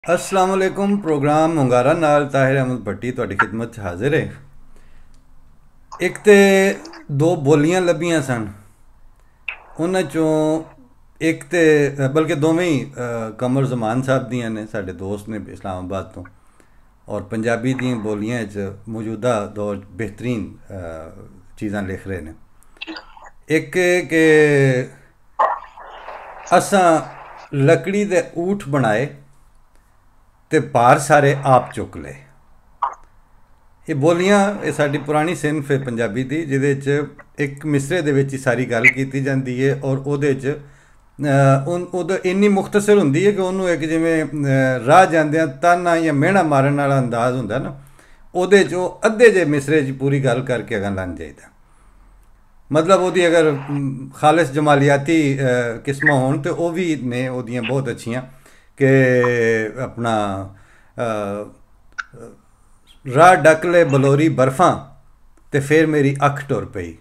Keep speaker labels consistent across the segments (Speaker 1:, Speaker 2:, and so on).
Speaker 1: अस्सलाम वालेकुम। प्रोग्राम ਹੁੰਗਾਰਾ ਨਾਲ ਤਾਹਿਰ ਅਹਿਮਦ ਭੱਟੀ ਤੁਹਾਡੀ ਖਿਦਮਤ 'ਚ ਹਾਜ਼ਰ ਹੈ। ਇੱਕ ਤੇ ਦੋ ਬੋਲੀਆਂ ਲੱਭੀਆਂ ਸਨ, ਉਹਨਾਂ 'ਚੋਂ ਇੱਕ ਤੇ ਬਲਕਿ ਦੋਵੇਂ ਹੀ ਕਮਰ ਜ਼ਮਾਨ ਸਾਹਿਬ ਦੀਆਂ ਨੇ, ਸਾਡੇ ਦੋਸਤ ਨੇ ਇਸਲਾਮਾਬਾਦ ਤੋਂ, ਔਰ ਪੰਜਾਬੀ ਦੀਆਂ ਬੋਲੀਆਂ 'ਚ ਮੌਜੂਦਾ ਦੌਰ ਬਿਹਤਰੀਨ ਚੀਜ਼ਾਂ ਲਿਖ ਰਹੇ ਨੇ। ਇੱਕ ਕਿ ਅਸਾਂ ਲੱਕੜੀ ਦੇ ਊਠ ਬਣਾਏ ਤੇ ਭਾਰ ਸਾਰੇ ਆਪ ਚੁੱਕ ਲਏ। ਇਹ ਬੋਲੀਆਂ, ਇਹ ਸਾਡੀ ਪੁਰਾਣੀ ਸਿਨਫ ਹੈ ਪੰਜਾਬੀ ਦੀ, ਜਿਹਦੇ 'ਚ ਇੱਕ ਮਿਸਰੇ ਦੇ ਵਿੱਚ ਹੀ ਸਾਰੀ ਗੱਲ ਕੀਤੀ ਜਾਂਦੀ ਹੈ, ਔਰ ਉਹਦੇ 'ਚ ਉਹਦਾ ਇੰਨੀ ਮੁਖਤਸਰ ਹੁੰਦੀ ਹੈ ਕਿ ਉਹਨੂੰ ਇੱਕ ਜਿਵੇਂ ਰਾਹ ਜਾਂਦਿਆਂ ਤਾਨਾ ਜਾਂ ਮਿਹਣਾ ਮਾਰਨ ਵਾਲਾ ਅੰਦਾਜ਼ ਹੁੰਦਾ ਨਾ, ਉਹਦੇ 'ਚ ਉਹ ਅੱਧੇ ਜੇ ਮਿਸਰੇ 'ਚ ਪੂਰੀ ਗੱਲ ਕਰਕੇ ਅਗਾਂ ਲੰਘ ਜਾਈਦਾ। ਮਤਲਬ ਉਹਦੀ ਅਗਰ ਖਾਲਿਸ ਜਮਾਲੀਆਤੀ ਕਿਸਮਾਂ ਹੋਣ ਤਾਂ ਉਹ ਵੀ ਨੇ ਉਹਦੀਆਂ ਬਹੁਤ ਅੱਛੀਆਂ, ਕਿ ਆਪਣਾ ਰਾਹ ਡੱਕ ਲੈ ਬਲੋਰੀ ਬਰਫਾਂ ਤੇ ਫਿਰ ਮੇਰੀ ਅੱਖ ਟੁਰ ਪਈ,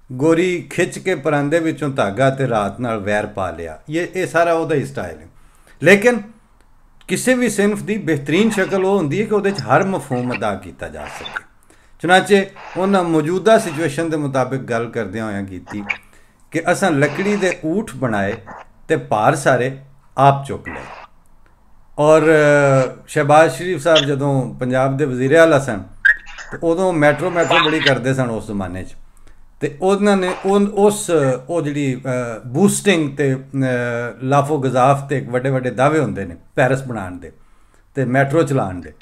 Speaker 1: ਗੋਰੀ ਖਿੱਚ ਕੇ ਪਰਾਂਦੇ ਵਿੱਚੋਂ ਧਾਗਾ ਤੇ ਰਾਤ ਨਾਲ ਵੈਰ ਪਾ ਲਿਆ। ਇਹ ਸਾਰਾ ਉਹਦਾ ਹੀ ਸਟਾਈਲ ਹੈ। ਲੇਕਿਨ ਕਿਸੇ ਵੀ ਸਿਨਫ ਦੀ ਬਿਹਤਰੀਨ ਸ਼ਕਲ ਉਹ ਹੁੰਦੀ ਹੈ ਕਿ ਉਹਦੇ 'ਚ ਹਰ ਮਫਹੂਮ ਅਦਾ ਕੀਤਾ ਜਾ ਸਕੇ। ਚੁਨਾਂਚੇ ਉਹਨਾਂ ਮੌਜੂਦਾ ਸਿਚੁਏਸ਼ਨ ਦੇ ਮੁਤਾਬਿਕ ਗੱਲ ਕਰਦਿਆਂ ਹੋਇਆਂ ਕੀਤੀ ਕਿ ਅਸਾਂ ਲੱਕੜੀ ਦੇ ਊਠ ਬਣਾਏ ਤੇ ਭਾਰ ਸਾਰੇ ਆਪ ਚੁੱਕ ਲਏ। ਔਰ ਸ਼ਹਿਬਾਜ਼ ਸ਼ਰੀਫ ਸਾਹਿਬ ਜਦੋਂ ਪੰਜਾਬ ਦੇ ਵਜ਼ੀਰ ਆਲਾ ਸਨ ਤੇ ਉਦੋਂ ਮੈਟਰੋ ਬੜੀ ਕਰਦੇ ਸਨ ਉਸ ਜ਼ਮਾਨੇ 'ਚ, ਤੇ ਉਹਨਾਂ ਨੇ ਉਹ ਜਿਹੜੀ ਬੂਸਟਿੰਗ ਤੇ ਲਾਫੋ ਗਜ਼ਾਫ ਤੇ ਵੱਡੇ ਵੱਡੇ ਦਾਅਵੇ ਹੁੰਦੇ ਨੇ ਪੈਰਿਸ ਬਣਾਉਣ ਦੇ ਤੇ ਮੈਟਰੋ ਚਲਾਉਣ ਦੇ,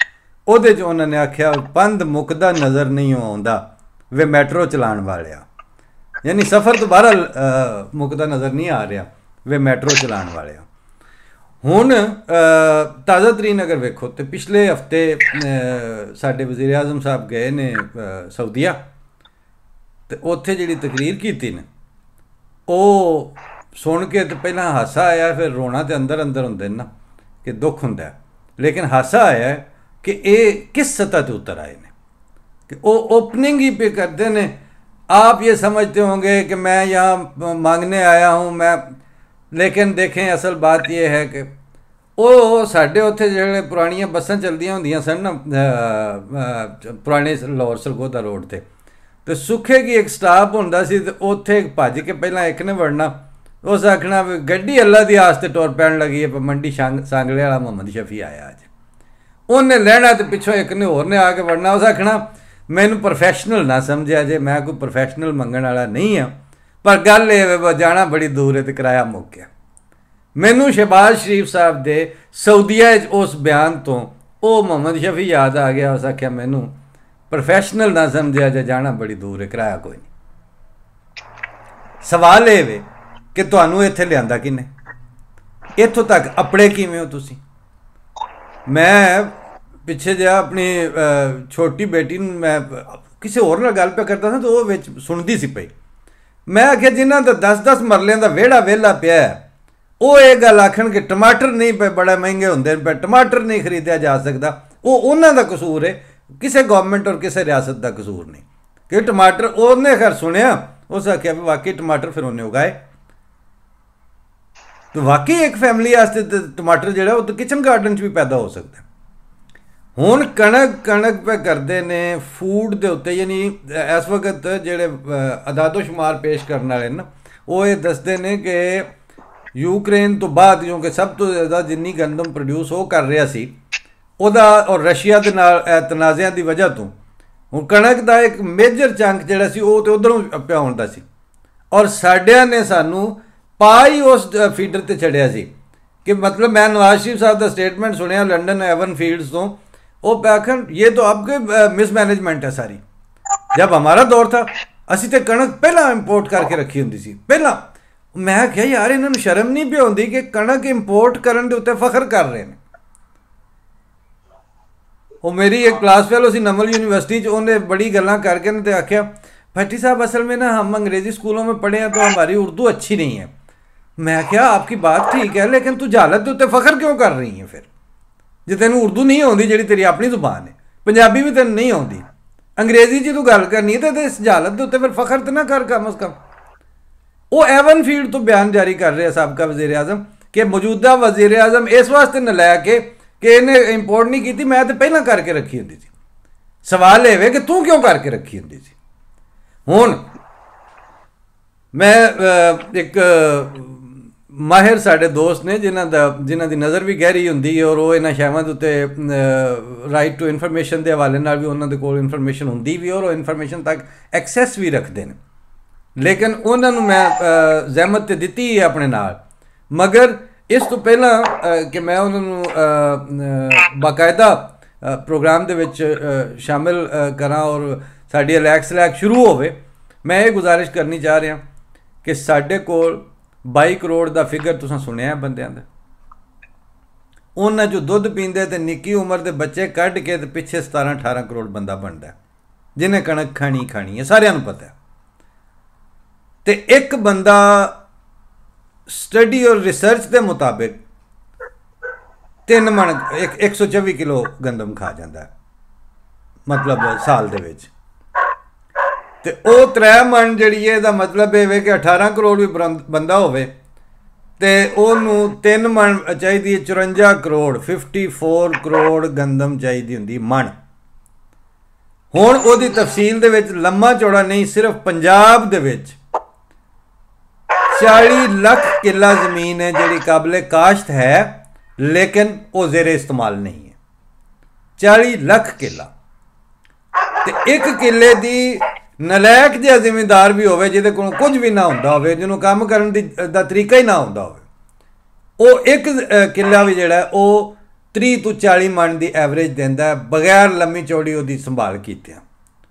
Speaker 1: ਉਹਦੇ 'ਚ ਉਹਨਾਂ ਨੇ ਆਖਿਆ ਪੰਧ ਮੁੱਕਦਾ ਨਜ਼ਰ ਨਹੀਂ ਆਉਂਦਾ ਵੇ ਮੈਟਰੋ ਚਲਾਉਣ ਵਾਲਿਆ, ਯਾਨੀ ਸਫ਼ਰ ਤੋਂ ਬਹਰਹਾਲ ਮੁੱਕਦਾ ਨਜ਼ਰ ਨਹੀਂ ਆ ਰਿਹਾ ਵੇ ਮੈਟਰੋ ਚਲਾਉਣ ਵਾਲਿਆ। ਹੁਣ ਤਾਜ਼ਾ ਤਰੀਨ ਅਗਰ ਵੇਖੋ ਤਾਂ ਪਿਛਲੇ ਹਫ਼ਤੇ ਸਾਡੇ ਵਜ਼ੀਰ ਆਜ਼ਮ ਸਾਹਿਬ ਗਏ ਨੇ ਸਾਊਦੀਆ, ਅਤੇ ਉੱਥੇ ਜਿਹੜੀ ਤਕਰੀਰ ਕੀਤੀ ਨੇ ਉਹ ਸੁਣ ਕੇ ਤਾਂ ਪਹਿਲਾਂ ਹਾਸਾ ਆਇਆ, ਫਿਰ ਰੋਣਾ ਤਾਂ ਅੰਦਰ ਅੰਦਰ ਹੁੰਦੇ ਨੇ ਨਾ, ਕਿ ਦੁੱਖ ਹੁੰਦਾ, ਲੇਕਿਨ ਹਾਸਾ ਆਇਆ ਕਿ ਇਹ ਕਿਸ ਸਤह ਤੇ ਉਤਰ ਆਏ ਨੇ कि वो ओपनिंग ही पे करते हैं। आप ये समझते होंगे कि मैं यहाँ मांगने आया हूँ मैं, लेकिन देखें असल बात ये है कि ਉਹ ਸਾਡੇ ਉੱਥੇ ਜਿਹੜੇ ਪੁਰਾਣੀਆਂ ਬੱਸਾਂ ਚੱਲਦੀਆਂ ਹੁੰਦੀਆਂ ਸਨ ਨਾ, ਪੁਰਾਣੇ ਲਾਹੌਰ ਸਰਗੋਦਾ ਰੋਡ 'ਤੇ, ਅਤੇ ਸੁੱਖੇ ਕੀ ਇੱਕ ਸਟਾਪ ਹੁੰਦਾ ਸੀ, ਅਤੇ ਉੱਥੇ ਭੱਜ ਕੇ ਪਹਿਲਾਂ ਇੱਕ ਨੇ ਵੜਨਾ, ਉਸ ਆਖਣਾ ਵੀ ਗੱਡੀ ਅੱਲਾ ਦੀ ਆਸ 'ਤੇ ਟੁਰ ਪੈਣ ਲੱਗੀ ਹੈ, ਮੰਡੀ ਸਾਂਗਲੇ ਵਾਲਾ ਮੁਹੰਮਦ ਸ਼ਫੀ ਆਇਆ ਅੱਜ, ਉਹਨੇ ਲੈਣਾ ਅਤੇ ਪਿੱਛੋਂ ਇੱਕ ਨੇ ਹੋਰ ਨੇ ਆ ਕੇ ਵੜਨਾ, ਉਸ ਆਖਣਾ ਮੈਨੂੰ ਪ੍ਰੋਫੈਸ਼ਨਲ ਨਾ ਸਮਝਿਆ ਜੇ, ਮੈਂ ਕੋਈ ਪ੍ਰੋਫੈਸ਼ਨਲ ਮੰਗਣ ਵਾਲਾ ਨਹੀਂ ਹਾਂ, ਪਰ ਗੱਲ ਇਹ ਜਾਣਾ ਬੜੀ ਦੂਰ ਹੈ ਅਤੇ ਕਿਰਾਇਆ ਮੁੱਕ ਗਿਆ। ਮੈਨੂੰ ਸ਼ਹਿਬਾਜ਼ ਸ਼ਰੀਫ ਸਾਹਿਬ ਦੇ ਸਾਊਦੀਆ 'ਚ ਉਸ ਬਿਆਨ ਤੋਂ ਉਹ ਮੁਹੰਮਦ ਸ਼ਫੀ ਯਾਦ ਆ ਗਿਆ, ਉਸ ਆਖਿਆ ਮੈਨੂੰ ਪ੍ਰੋਫੈਸ਼ਨਲ ਨਾ ਸਮਝਿਆ ਜੇ, ਜਾਣਾ ਬੜੀ ਦੂਰ ਹੈ, ਕਿਰਾਇਆ ਕੋਈ ਨਹੀਂ। ਸਵਾਲ ਇਹ ਵੇ ਕਿ ਤੁਹਾਨੂੰ ਇੱਥੇ ਲਿਆਂਦਾ ਕਿਹਨੇ, ਇੱਥੋਂ ਤੱਕ ਆਪਣੇ ਕਿਵੇਂ ਹੋ ਤੁਸੀਂ। ਮੈਂ ਪਿੱਛੇ ਜਿਹਾ ਆਪਣੀ ਛੋਟੀ ਬੇਟੀ ਨੂੰ ਮੈਂ ਕਿਸੇ ਹੋਰ ਨਾਲ ਗੱਲ ਪਿਆ ਕਰਦਾ ਸੀ, ਤਾਂ ਉਹ ਵਿੱਚ ਸੁਣਦੀ ਸੀ ਪਈ, ਮੈਂ ਆਖਿਆ ਜਿਨ੍ਹਾਂ ਦਾ 10-10 ਮਰਲਿਆਂ ਦਾ ਵਿਹੜਾ ਵਿਹਲਾ ਪਿਆ, ਉਹ ਇਹ ਗੱਲ ਆਖਣ ਕਿ ਟਮਾਟਰ ਨਹੀਂ ਪਏ ਬੜੇ ਮਹਿੰਗੇ ਹੁੰਦੇ ਨੇ, ਟਮਾਟਰ ਨਹੀਂ ਖਰੀਦਿਆ ਜਾ ਸਕਦਾ, ਉਹ ਉਹਨਾਂ ਦਾ ਕਸੂਰ ਹੈ, ਕਿਸੇ ਗੌਰਮੈਂਟ ਔਰ ਕਿਸੇ ਰਿਆਸਤ ਦਾ ਕਸੂਰ ਨਹੀਂ। ਕਿ ਟਮਾਟਰ ਉਹਨੇ ਖੈਰ ਸੁਣਿਆ, ਉਸ ਆਖਿਆ ਵੀ ਵਾਕਈ ਟਮਾਟਰ ਫਿਰ ਉਹਨੇ ਉਗਾਏ, ਤਾਂ ਵਾਕਈ ਇੱਕ ਫੈਮਿਲੀ ਵਾਸਤੇ ਟਮਾਟਰ ਜਿਹੜਾ ਉਹ ਤਾਂ ਕਿਚਨ ਗਾਰਡਨ 'ਚ ਵੀ ਪੈਦਾ ਹੋ ਸਕਦਾ। ਹੁਣ ਕਣਕ ਪੇ ਕਰਦੇ ਨੇ ਫੂਡ ਦੇ ਉੱਤੇ, ਯਾਨੀ ਇਸ ਵਕਤ ਜਿਹੜੇ ਅਦਾਦੋ ਸ਼ੁਮਾਰ ਪੇਸ਼ ਕਰਨ ਵਾਲੇ ਨਾ, ਉਹ ਇਹ ਦੱਸਦੇ ਨੇ ਕਿ ਯੂਕਰੇਨ ਤੋਂ ਬਾਅਦ, ਕਿਉਂਕਿ ਸਭ ਤੋਂ ਜ਼ਿਆਦਾ ਜਿੰਨੀ ਗੰਦਮ ਪ੍ਰੋਡਿਊਸ ਉਹ ਕਰ ਰਿਹਾ ਸੀ ਉਹਦਾ, ਔਰ ਰਸ਼ੀਆ ਦੇ ਨਾਲ ਤਨਾਜ਼ਿਆਂ ਦੀ ਵਜ੍ਹਾ ਤੋਂ, ਹੁਣ ਕਣਕ ਦਾ ਇੱਕ ਮੇਜਰ ਚੰਕ ਜਿਹੜਾ ਸੀ ਉਹ ਤਾਂ ਉੱਧਰੋਂ ਪਿਆ ਹੁੰਦਾ ਸੀ, ਔਰ ਸਾਡਿਆਂ ਨੇ ਸਾਨੂੰ ਪਾ ਹੀ ਉਸ ਫੀਡਰ 'ਤੇ ਚੜਿਆ ਸੀ। ਕਿ ਮਤਲਬ ਮੈਂ ਨਵਾਜ਼ ਸ਼ਰੀਫ ਸਾਹਿਬ ਦਾ ਸਟੇਟਮੈਂਟ ਸੁਣਿਆ ਲੰਡਨ ਐਵਨ ਫੀਲਡਸ ਤੋਂ, ਉਹ ਆਖਣ ਇਹ ਤਾਂ ਆਪਕੇ ਮਿਸਮੈਨੇਜਮੈਂਟ ਹੈ ਸਾਰੀ, ਜਬ ਹਮਾਰਾ ਦੌਰ ਥਾ ਅਸੀਂ ਤਾਂ ਕਣਕ ਪਹਿਲਾਂ ਇੰਪੋਰਟ ਕਰਕੇ ਰੱਖੀ ਹੁੰਦੀ ਸੀ ਪਹਿਲਾਂ। ਮੈਂ ਕਿਹਾ ਯਾਰ ਇਹਨਾਂ ਨੂੰ ਸ਼ਰਮ ਨਹੀਂ ਪਈ ਹੁੰਦੀ ਕਿ ਕਣਕ ਇੰਪੋਰਟ ਕਰਨ ਦੇ ਉੱਤੇ ਫਖਰ ਕਰ ਰਹੇ ਨੇ। ਉਹ ਮੇਰੀ ਇੱਕ ਕਲਾਸ ਫੈਲੋ ਸੀ ਨਮਲ यूनिवर्सिटी 'ਚ, ਉਹਨੇ बड़ी गल्लां करके ने तो आख्या भट्टी साहब असल में ना हम अंग्रेज़ी स्कूलों में पढ़े हैं तो हमारी उर्दू अच्छी नहीं है। मैं क्या आपकी बात ठीक है, लेकिन तू जहालत के उत्ते फखर क्यों कर रही है फिर, जे तेन उर्दू नहीं आती जी तेरी अपनी जुबान है, पंजाबी भी तेन नहीं आती, अंग्रेज़ी च तू गल करनी है तो इस जहालत के उत्ते फिर फखर तो ना कर कम अज़ कम। वो एवन फील्ड तो बयान जारी कर रहे हैं सबका वज़ीर आज़म कि मौजूदा वज़ीर आज़म इस वास्ते नलैक है कि इन्हें इंपोर्ट नहीं की, मैं तो पहला करके रखी होंगी सी। सवाल ये कि तू क्यों करके रखी होंगी सी। हुण मैं एक माहिर साढ़े दोस्त ने जिन्हां दी नज़र भी गहरी होंदी है और वो इन्हां शैवां दे उत्ते राइट टू इन्फॉर्मेशन के हवाले नाल भी उन्हां दे कोल इन्फॉर्मेशन होंदी भी और इन्फॉर्मेशन तक एक्सैस भी रखते हैं, लेकिन उन्होंने मैं जहमत तो दी है अपने नाल, मगर इस तो पहला कि मैं उन्होंने बाकायदा प्रोग्राम दे विच शामिल करा और साडी अलैक सलैक शुरू होवे, मैं ये गुजारिश करनी चाह रहा कि साढ़े कोल 22 करोड़ का फिगर तुसां सुनिया बंदियां दा, उन्हां जो दुध पींदे ते निक्की उम्र के बच्चे कढ़ के ते पिछे 17-18 करोड़ बंदा बनता है जिन्हें कणक खानी है, सारियां नूं पता है। ते एक बंदा स्टडी और रिसर्च के मुताबिक 3 मन 124 किलो गंदम खा जाता है, मतलब साल दे विच। ते वो 3 मन जी है, मतलब ये कि 18 करोड़ भी बंदा होवे ते ओनू 3 मन चाहिए 54 करोड़ 54 करोड़ गंदम चाहिए होंगी मन। हुण ओदी तफसील दे विच लम्मा चौड़ा नहीं, सिर्फ पंजाब दे विच 40 लाख किला जमीन है जी काबिल काश्त है, लेकिन वो ज़ेरे इस्तेमाल नहीं है। 40 लाख किला ते एक किले दी नलैक जिहा जिमीदार भी होवे जिहदे कोल कुछ भी ना हुंदा होवे, जिन्होंने काम करने दा तरीका ही ना हुंदा होवे, वो एक किला भी जिहड़ा है वो 30 तो 40 मन की एवरेज देंदा है, बगैर लम्मी चौड़ी उसकी संभाल कीतियां,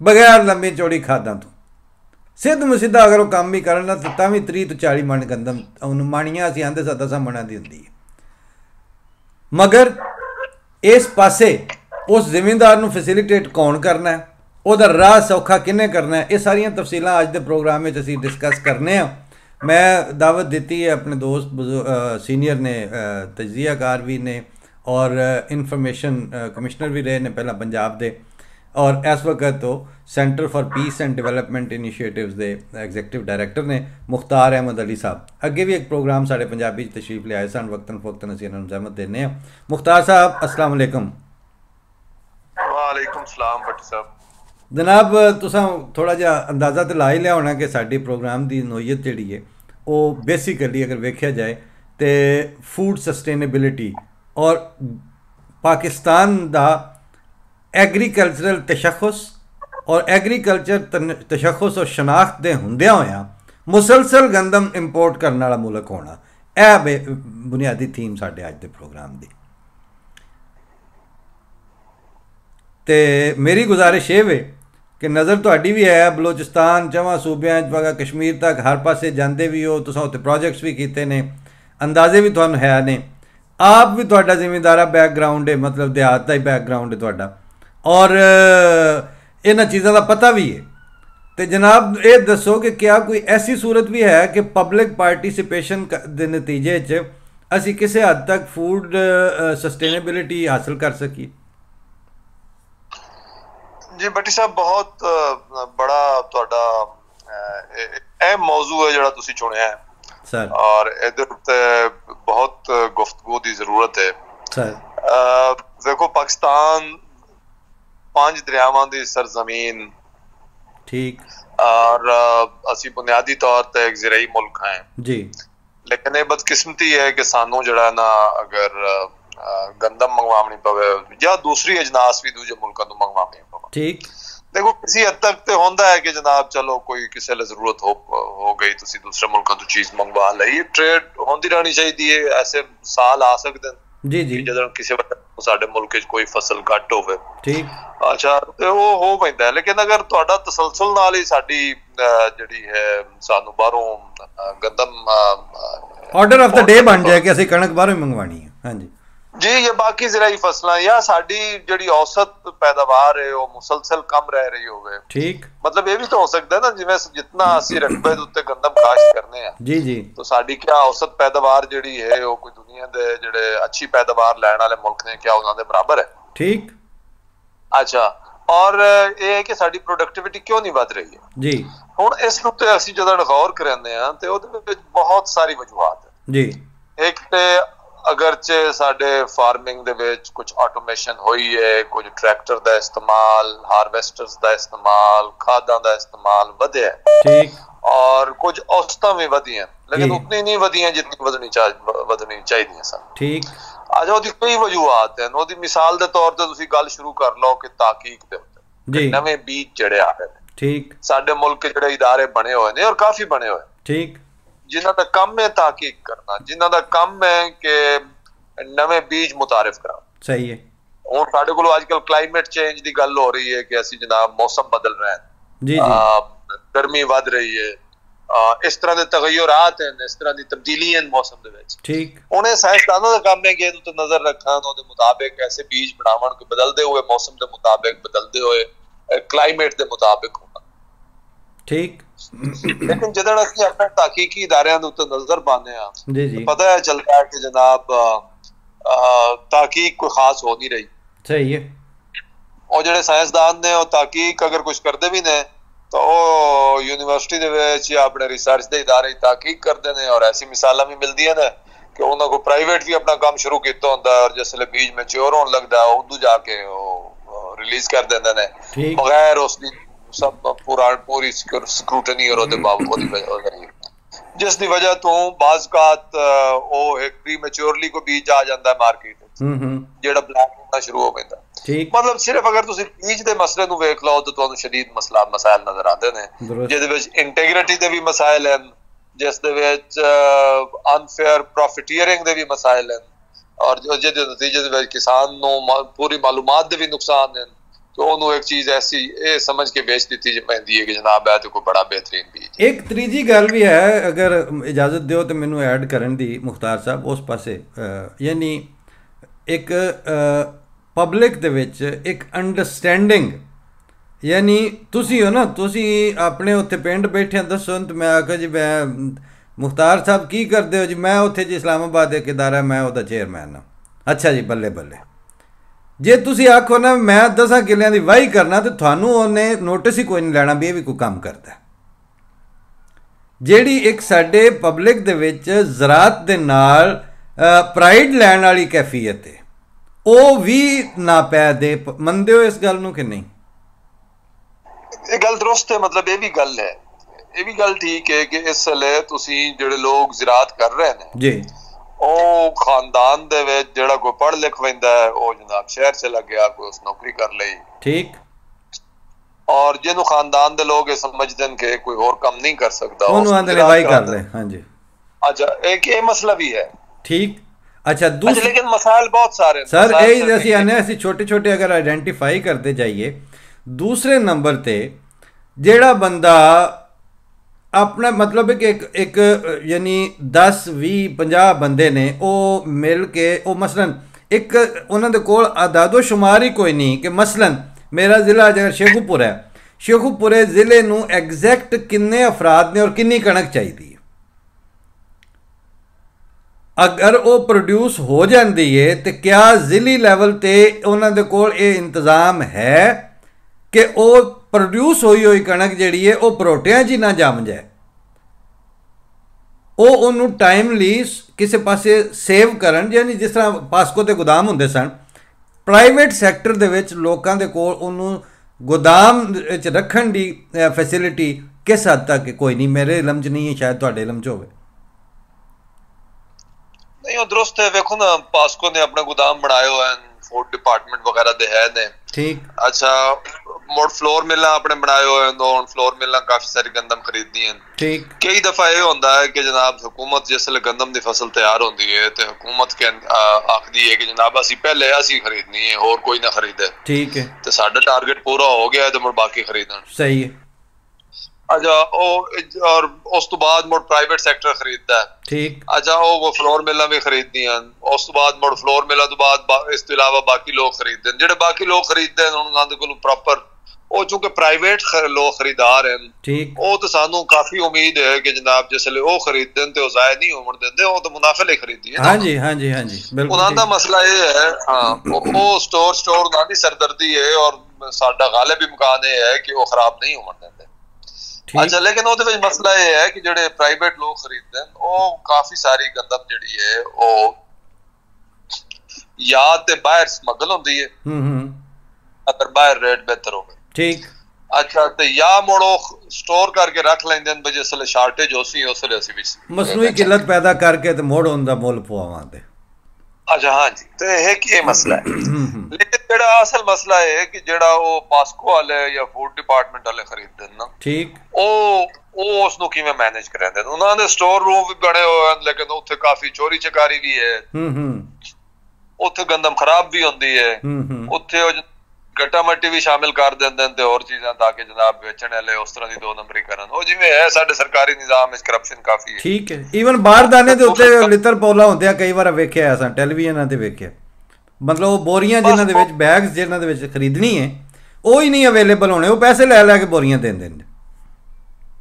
Speaker 1: बगैर लम्मी चौड़ी खादां तो। सिद्ध मुसीधा अगर वो काम भी करना तो भी 30 तो 40 मन गंदम उन्होंने माणियां असीं आंदे 10 मणां दी हुंदी है, मगर इस पासे उस जिमींदार नूं फैसिलिटेट कौन करना है, ਉਹਦਾ ਰਾਹ सौखा किन्ने करना है, ये सारिया तफसील अज के प्रोग्राम में असीं डिस्कस करने। मैं दावत दी है अपने दोस्त सीनियर ने, तजियाकार भी ने और इन्फॉर्मेशन कमिश्नर भी रहे ने पहला पंजाब दे, और इस वक्त तो centre for piece and development initiatives के एग्जीक्यूटिव डायरैक्टर ने मुख्तार अहमद अली साहब। अगे भी एक प्रोग्राम साढ़े पंजाबी तशरीफ ले आए सन, वक्तन फवक्तन असीं इन्हां नूं ज़हमत देने। मुख्तार साहब अस्सलाम वालेकुम।
Speaker 2: वालेकुम सलाम भट्टी साहब।
Speaker 1: जनाब तुसां थोड़ा जिहा अंदाज़ा तो ला ही लिया होना कि साडी प्रोग्राम की नोयत जिहड़ी है वो बेसिकली अगर वेख्या जाए तो फूड सस्टेनेबिलिटी और पाकिस्तान दा एग्रीकल्चरल तशखुस और एग्रीकल्चर तशखुस और शनाख्त दे हुंदियां होया मुसलसल गंदम इंपोर्ट करने वाला मुल्क होना, यह बुनियादी थीम साडे अज के प्रोग्राम की। तो मेरी गुजारिश ये वे कि नज़र तुहाडी भी है बलोचिस्तान 4 सूबे कश्मीर तक हर पासे जाते भी हो, तुसां उत्ते प्रोजेक्ट्स भी किए ने, अंदाजे भी तुहानूं है ने, आप भी तुहाडा जिमींदारा बैकग्राउंड है, मतलब देहात का ही बैकग्राउंड है तुहाडा, और इन्हां चीज़ों का पता भी है। तो जनाब ये दसो कि क्या कोई ऐसी सूरत भी है कि पब्लिक पार्टिसिपेशन के नतीजे च असीं किसी हद तक फूड सस्टेनेबिलिटी हासिल कर सकीए?
Speaker 2: जी भट्टी साहब, बहुत बड़ा तुहाडा अहम मौजू है जिहड़ा तुसीं चुनिया है सर, और इहदे उत्ते बहुत गुफ्तगू की जरूरत है सर। देखो पाकिस्तान 5 दरियावां दी सरजमीन,
Speaker 1: ठीक,
Speaker 2: और असी बुनियादी तौर पर एक ज़राई मुल्क हैं जी, लेकिन ये बदकिस्मती है कि सानू जड़ा ना अगर गंदम मंगवानी पवे या दूसरी अजनास भी दूजे मुल्कों तो मंगवानी पवे, ठीक। देखो किसी हद तक तो होंदा है कि जनाब चलो कोई किसी ले जरूरत हो गई तुसी दूसरे मुल्कों तो चीज मंगवा लई, ट्रेड होंदी रहनी चाहिए। ऐसे साल आ सकते हैं जी जी जदों किसी वक्त साडे मुल्क च कोई फसल घट होवे, ठीक, अच्छा तो वो हो पैंदा है। लेकिन अगर तुहाडा तसलसल नाल ही साडी जिहड़ी है सानू बाहरों गंदम
Speaker 1: ऑर्डर ऑफ द डे बन जाए कि असि कणक बाहरों मंगवानी है, हां जी
Speaker 2: जी, ये बाकी ज़राई फसलां या साडी जिहड़ी औसत पैदावार है वो मुसलसल कम रह रही होवे, ठीक, मतलब ये भी तो हो सकता है ना जिवें जितना असी रकबे दे उत्ते गंदम काश्त करने हैं जी जी, तो साडी क्या औसत पैदावार जिहड़ी है वो कोई दुनिया दे जिहड़े अच्छी पैदावार लैण वाले मुल्क ने क्या उन्हां दे बराबर है, ठीक। अच्छा, और ये है कि साडी प्रोडक्टिविटी क्यों नहीं वध रही है जी। हुण इस उत्ते असी जदों गौर करने हां ते ओहदे विच बहुत सारी वजूहात है जी। एक ते अगरचे साडे फार्मिंग दे विच कुछ ऑटोमेशन हुई है, कुछ ट्रैक्टर दा इस्तेमाल, हार्वेस्टर्स दा इस्तेमाल, खादां दा इस्तेमाल वधिया
Speaker 1: ठीक,
Speaker 2: और कुछ औसतां भी वधियां, लेकिन उतनी नहीं वधियां जितनी वधनी चाहिए सन।
Speaker 1: ठीक,
Speaker 2: आज ਉਹਦੀ कई वजूहात हैं। ਉਹਦੀ मिसाल ਦੇ तौर ਤੇ ਤੁਸੀਂ ਗੱਲ शुरू कर लो कि तहकीक ਦੇ ਉੱਤੇ नवे बीज ਜਿਹੜੇ आ रहे हैं।
Speaker 1: ठीक,
Speaker 2: ਸਾਡੇ ਮੁਲਕ ਜਿਹੜੇ ਇਦਾਰੇ ਬਣੇ ਹੋਏ ਨੇ और काफी बने हुए,
Speaker 1: ठीक,
Speaker 2: जिन्हां दा काम है तहकीक करना, जिन्हां दा काम है कि नवे बीज मुतारिफ करा।
Speaker 1: सही है।
Speaker 2: और साडे कोल आजकल क्लाइमेट चेंज दी गल हो रही है कि असि जनाब मौसम बदल रहे हैं,
Speaker 1: जी जी,
Speaker 2: गर्मी वध रही है, इस तरह के तगय्युरात हैं, इस तरह की तब्दीली है मौसम दे विच।
Speaker 1: ठीक,
Speaker 2: उन्हें साइंसदानों का काम है कि इहदे ते नजर रखन, ओदे मुताबिक ऐसे बीज बनावन कि बदलदे हुए मौसम के मुताबिक, बदलदे हुए क्लाइमेट के मुताबिक होना। ठीक, लेकिन जदों असि अपने तहकीकी इदारियां दे उत्ते नजर पाने आ,
Speaker 1: जी जी,
Speaker 2: पता है चलता है कि जनाब तहकीक कोई खास हो नहीं रही।
Speaker 1: सही है।
Speaker 2: और जिहड़े साइंसदान ने वो तहकीक अगर कुछ करते भी ने तो यूनिवर्सिटी दे विच या अपने रिसर्च दे इदारे तहकीक करते हैं, और ऐसी मिसालां भी मिलदियां ने कि उन्हां को प्राइवेट भी अपना काम शुरू किया होंदा है, और जिसले बीज मैच्योर होने लगदा है उदू जाके रिलीज कर देंदे ने बगैर उसदी सब पूरी स्क्रूटनी और ओदे बावजूद, जिस दी वजह तो बाज़ वो एक प्री मैच्योरली को बीज आ जाता है मार्केट जेड़ा ब्लैक होना शुरू हो पैंदा। मतलब सिर्फ अगर तुसी बीज दे मसले नूं वेख लो तो तुहानूं शदीद मसाइल नजर आते हैं, जिहदे विच इंटीग्रिटी दे भी मसाइल हैं, जिस दे विच अनफेयर प्रॉफिटियरिंग दे भी मसाइल हैं, और जिहदे नतीजे दे विच किसान नूं पूरी मालूमात दे भी नुकसान हैं। तो उन्होंने एक चीज ऐसी ये समझ के बेच दी थी पैंदी है कि जनाब है तो कोई बड़ा बेहतरीन बीज। एक
Speaker 1: तीजी गल भी है, अगर इजाजत दो तो मैनू ऐड करन दी मुख्तार साहब उस पासे, यानी एक पब्लिक दे विच एक अंडरस्टैंडिंग, यानी तुसी हो ना, तुसी अपने उत्थे पिंड बैठे दसो तो मैं आखा जी मैं मुख्तार साहब की करते हो जी, मैं उत्थे जी इस्लामाबाद एक इदारा मैं उहदा चेयरमैन हाँ। अच्छा जी, बल्ले बल्ले। जे तुसी आखो ना मैं 10 किलियां दी वाही करना तो थानू उन्हें नोटिस ही कोई नहीं लेना भी ये भी कोई काम करता है। जेड़ी एक साडे पब्लिक दे विच ज़रात दे नाल प्राइड लैण वाली कैफियत है, वो भी ना पै दे, मनदे हो इस गल नूं कि नहीं?
Speaker 2: ये गल दुरुस्त है, मतलब ये भी गल है, ये भी गल ठीक है कि इस वेले तुसी जेड़े लोग ज़रात कर रहे हैं जी, ਉਹ ਖਾਨਦਾਨ ਦੇ ਵਿੱਚ ਜਿਹੜਾ ਕੋਈ ਪੜ੍ਹ ਲਿਖ ਵੈਂਦਾ ਹੈ ਉਹ ਜਨਾਬ ਸ਼ਹਿਰ ਚਲਾ ਗਿਆ, ਕੋਈ ਉਸ ਨੌਕਰੀ ਕਰ ਲਈ, ਠੀਕ, ਔਰ ਜਿਹਨੂੰ ਖਾਨਦਾਨ ਦੇ ਲੋਕ ਇਹ ਸਮਝਦੇ ਨੇ ਕਿ ਕੋਈ ਹੋਰ ਕੰਮ ਨਹੀਂ ਕਰ ਸਕਦਾ ਉਹਨੂੰ ਆਂਦੇ ਨੇ ਵਾਈ ਕਰ ਲੈ। ਹਾਂਜੀ, अच्छा एक ये मसला भी है, ठीक। अच्छा दूसरा, लेकिन मसाइल बहुत सारे
Speaker 1: सर यही जैसे आने ऐसी छोटे छोटे अगर आइडेंटिफाई करते जाइए, दूसरे नंबर ते जेड़ा बंदा अपना मतलब है कि एक यानी 10 20 50 बंदे ने वो मिल के वो मसलन एक उन्होंने कोल आदादो शुमार ही कोई नहीं कि मसलन मेरा ज़िला अगर शेखुपुर है, शेखुपुरे ज़िले नूं एग्जैक्ट किन्ने अफराद ने और किन्नी कणक चाहिए, अगर वो प्रोड्यूस हो जाती है तो क्या ज़िली लैवल ते उन्होंने कोल ये इंतज़ाम है कि वो प्रोड्यूस हुई कणक जिहड़ी है वो परोटियां च ना जम जाए, ਉਹ ਉਹਨੂੰ ਟਾਈਮਲੀ ਕਿਸੇ ਪਾਸੇ ਸੇਵ ਕਰਨ, ਯਾਨੀ ਜਿਸ ਤਰ੍ਹਾਂ ਪਾਸਕੋ ਦੇ ਗੋਦਾਮ ਹੁੰਦੇ ਸਨ, ਪ੍ਰਾਈਵੇਟ ਸੈਕਟਰ ਦੇ ਵਿੱਚ ਲੋਕਾਂ ਦੇ ਕੋਲ ਉਹਨੂੰ ਗੋਦਾਮ ਵਿੱਚ ਰੱਖਣ ਦੀ ਫੈਸਿਲਿਟੀ ਕਿਸ ਹੱਦ ਤੱਕ ਕੋਈ ਨਹੀਂ, ਮੇਰੇ ਇਲਮ 'ਚ ਨਹੀਂ ਹੈ, ਸ਼ਾਇਦ ਤੁਹਾਡੇ ਇਲਮ 'ਚ ਹੋਵੇ।
Speaker 2: नहीं वो दुरुस्त है, देखो ना पास्को ने अपना गोदाम बनाए हुए हैं, फूड डिपार्टमेंट वगैरह दे है ने, ठीक। अच्छा मोड़ फ्लोर मिल अपने बनाए हुए हैं, और फ्लोर मिल काफी सारी गंदम खरीदनी है, ठीक। कई दफा ये होता है कि जनाब हुकूमत जिसले गंदम की फसल तैयार होती है तो हुकूमत के आखदी है कि जनाब असी पहले असी खरीदनी है और कोई ना खरीदे, ठीक है, तो साडा टारगेट पूरा हो गया है तो मुड़ बाकी खरीदन, सही है। अच्छा और उस तो बाद मुड़ प्राइवेट सेक्टर खरीदता है, ठीक। अच्छा वो फ्लोर मिलां भी खरीदनी हैं, उस तो बाद मुड़ फ्लोर मिलां तो बाद इस तो इलावा बाकी लोग खरीदते हैं, जेडे बाकी लोग खरीदते हैं उन्होंने कोल प्रॉपर वो चूंकि प्राइवेट लोग खरीदार हैं, ठीक, वो तो सानू काफी उम्मीद है कि जनाब जिसले वो खरीदते हैं तो जाया नहीं होने देंदे, वो तो मुनाफे ले खरीदी है। हाँ जी, हाँ जी, हाँ जी, बिल्कुल। उन्हां दा मसला ये है, हां वो स्टोर उन्हां दी सरदर्दी है, और साडा गालिब इम्कान ये है कि वो खराब नहीं होने देंदे। अच्छा लेकिन ਉਹਦੇ ਵਿੱਚ ਮਸਲਾ ਇਹ ਹੈ ਕਿ ਜਿਹੜੇ ਪ੍ਰਾਈਵੇਟ ਲੋਕ ਖਰੀਦਦੇ ਹਨ ਉਹ ਕਾਫੀ ਸਾਰੀ ਗੰਦਮ ਜਿਹੜੀ ਹੈ ਉਹ या ते बाहर स्मगल होंदी है अगर बाहर रेट बेहतर होवे
Speaker 1: ठीक
Speaker 2: अच्छा ते या मोड़ो स्टोर करके रख लेंदे ने जिसले शार्टेज होसी उसले ਅਸੀਂ भी
Speaker 1: मसनूई किल्लत पैदा करके ते मोड़ होंदा मुल पवावां दे
Speaker 2: अच्छा हाँ जी तो एक ये मसला है लेकिन जेड़ा असल मसला है कि जेड़ा वो पास्को वाले या फूड डिपार्टमेंट वाले खरीददे ना
Speaker 1: ठीक
Speaker 2: ਉਹ ਉਸ ਨੂੰ ਕਿਵੇਂ ਮੈਨੇਜ ਕਰਦੇ ਨੇ ਉਹਨਾਂ ਦੇ ਸਟੋਰ ਰੂਮ ਵੀ ਬਣੇ ਹੋਏ ਹਨ ਲੇਕਿਨ ਉੱਥੇ ਕਾਫੀ ਚੋਰੀ ਚਕਾਰੀ ਵੀ ਹੈ ਉੱਥੇ ਗੰਦਮ ਖਰਾਬ ਵੀ ਹੁੰਦੀ ਹੈ ਉੱਥੇ ਉਹ ਗੱਟਾ ਮੱਟੀ ਵੀ ਸ਼ਾਮਿਲ ਕਰ ਦਿੰਦੇ ਨੇ ਤੇ ਹੋਰ ਚੀਜ਼ਾਂ ਤਾਂ ਕਿ ਜਨਾਬ ਵੇਚਣ ਵਾਲੇ ਉਸ ਤਰ੍ਹਾਂ ਦੀ ਦੋ ਨੰਬਰੀ ਕਰਨ ਉਹ ਜਿਵੇਂ ਹੈ ਸਾਡੇ ਸਰਕਾਰੀ ਨਿਜ਼ਾਮ ਵਿੱਚ ਕਰਪਸ਼ਨ ਕਾਫੀ ਹੈ
Speaker 1: ਠੀਕ ਹੈ ਈਵਨ ਬਾਰਦਾਨੇ ਦੇ ਉੱਤੇ ਲਿੱਤਰ ਪੋਲਾ ਹੁੰਦੇ ਆ ਕਈ ਵਾਰ ਵੇਖਿਆ ਅਸਾਂ ਟੈਲੀਵਿਜ਼ਨਾਂ ਤੇ ਵੇਖਿਆ ਮਤਲਬ ਉਹ ਬੋਰੀਆਂ ਜਿਨ੍ਹਾਂ ਦੇ ਵਿੱਚ ਬੈਗਸ ਜਿਨ੍ਹਾਂ ਦੇ ਵਿੱਚ ਖਰੀਦਣੀ ਹੈ ਉਹ ਹੀ ਨਹੀਂ ਅਵੇਲੇਬਲ ਹੋਣੇ ਉਹ ਪੈਸੇ ਲੈ ਲੈ ਕੇ ਬੋਰੀਆਂ ਦੇ ਦਿੰਦੇ ਨੇ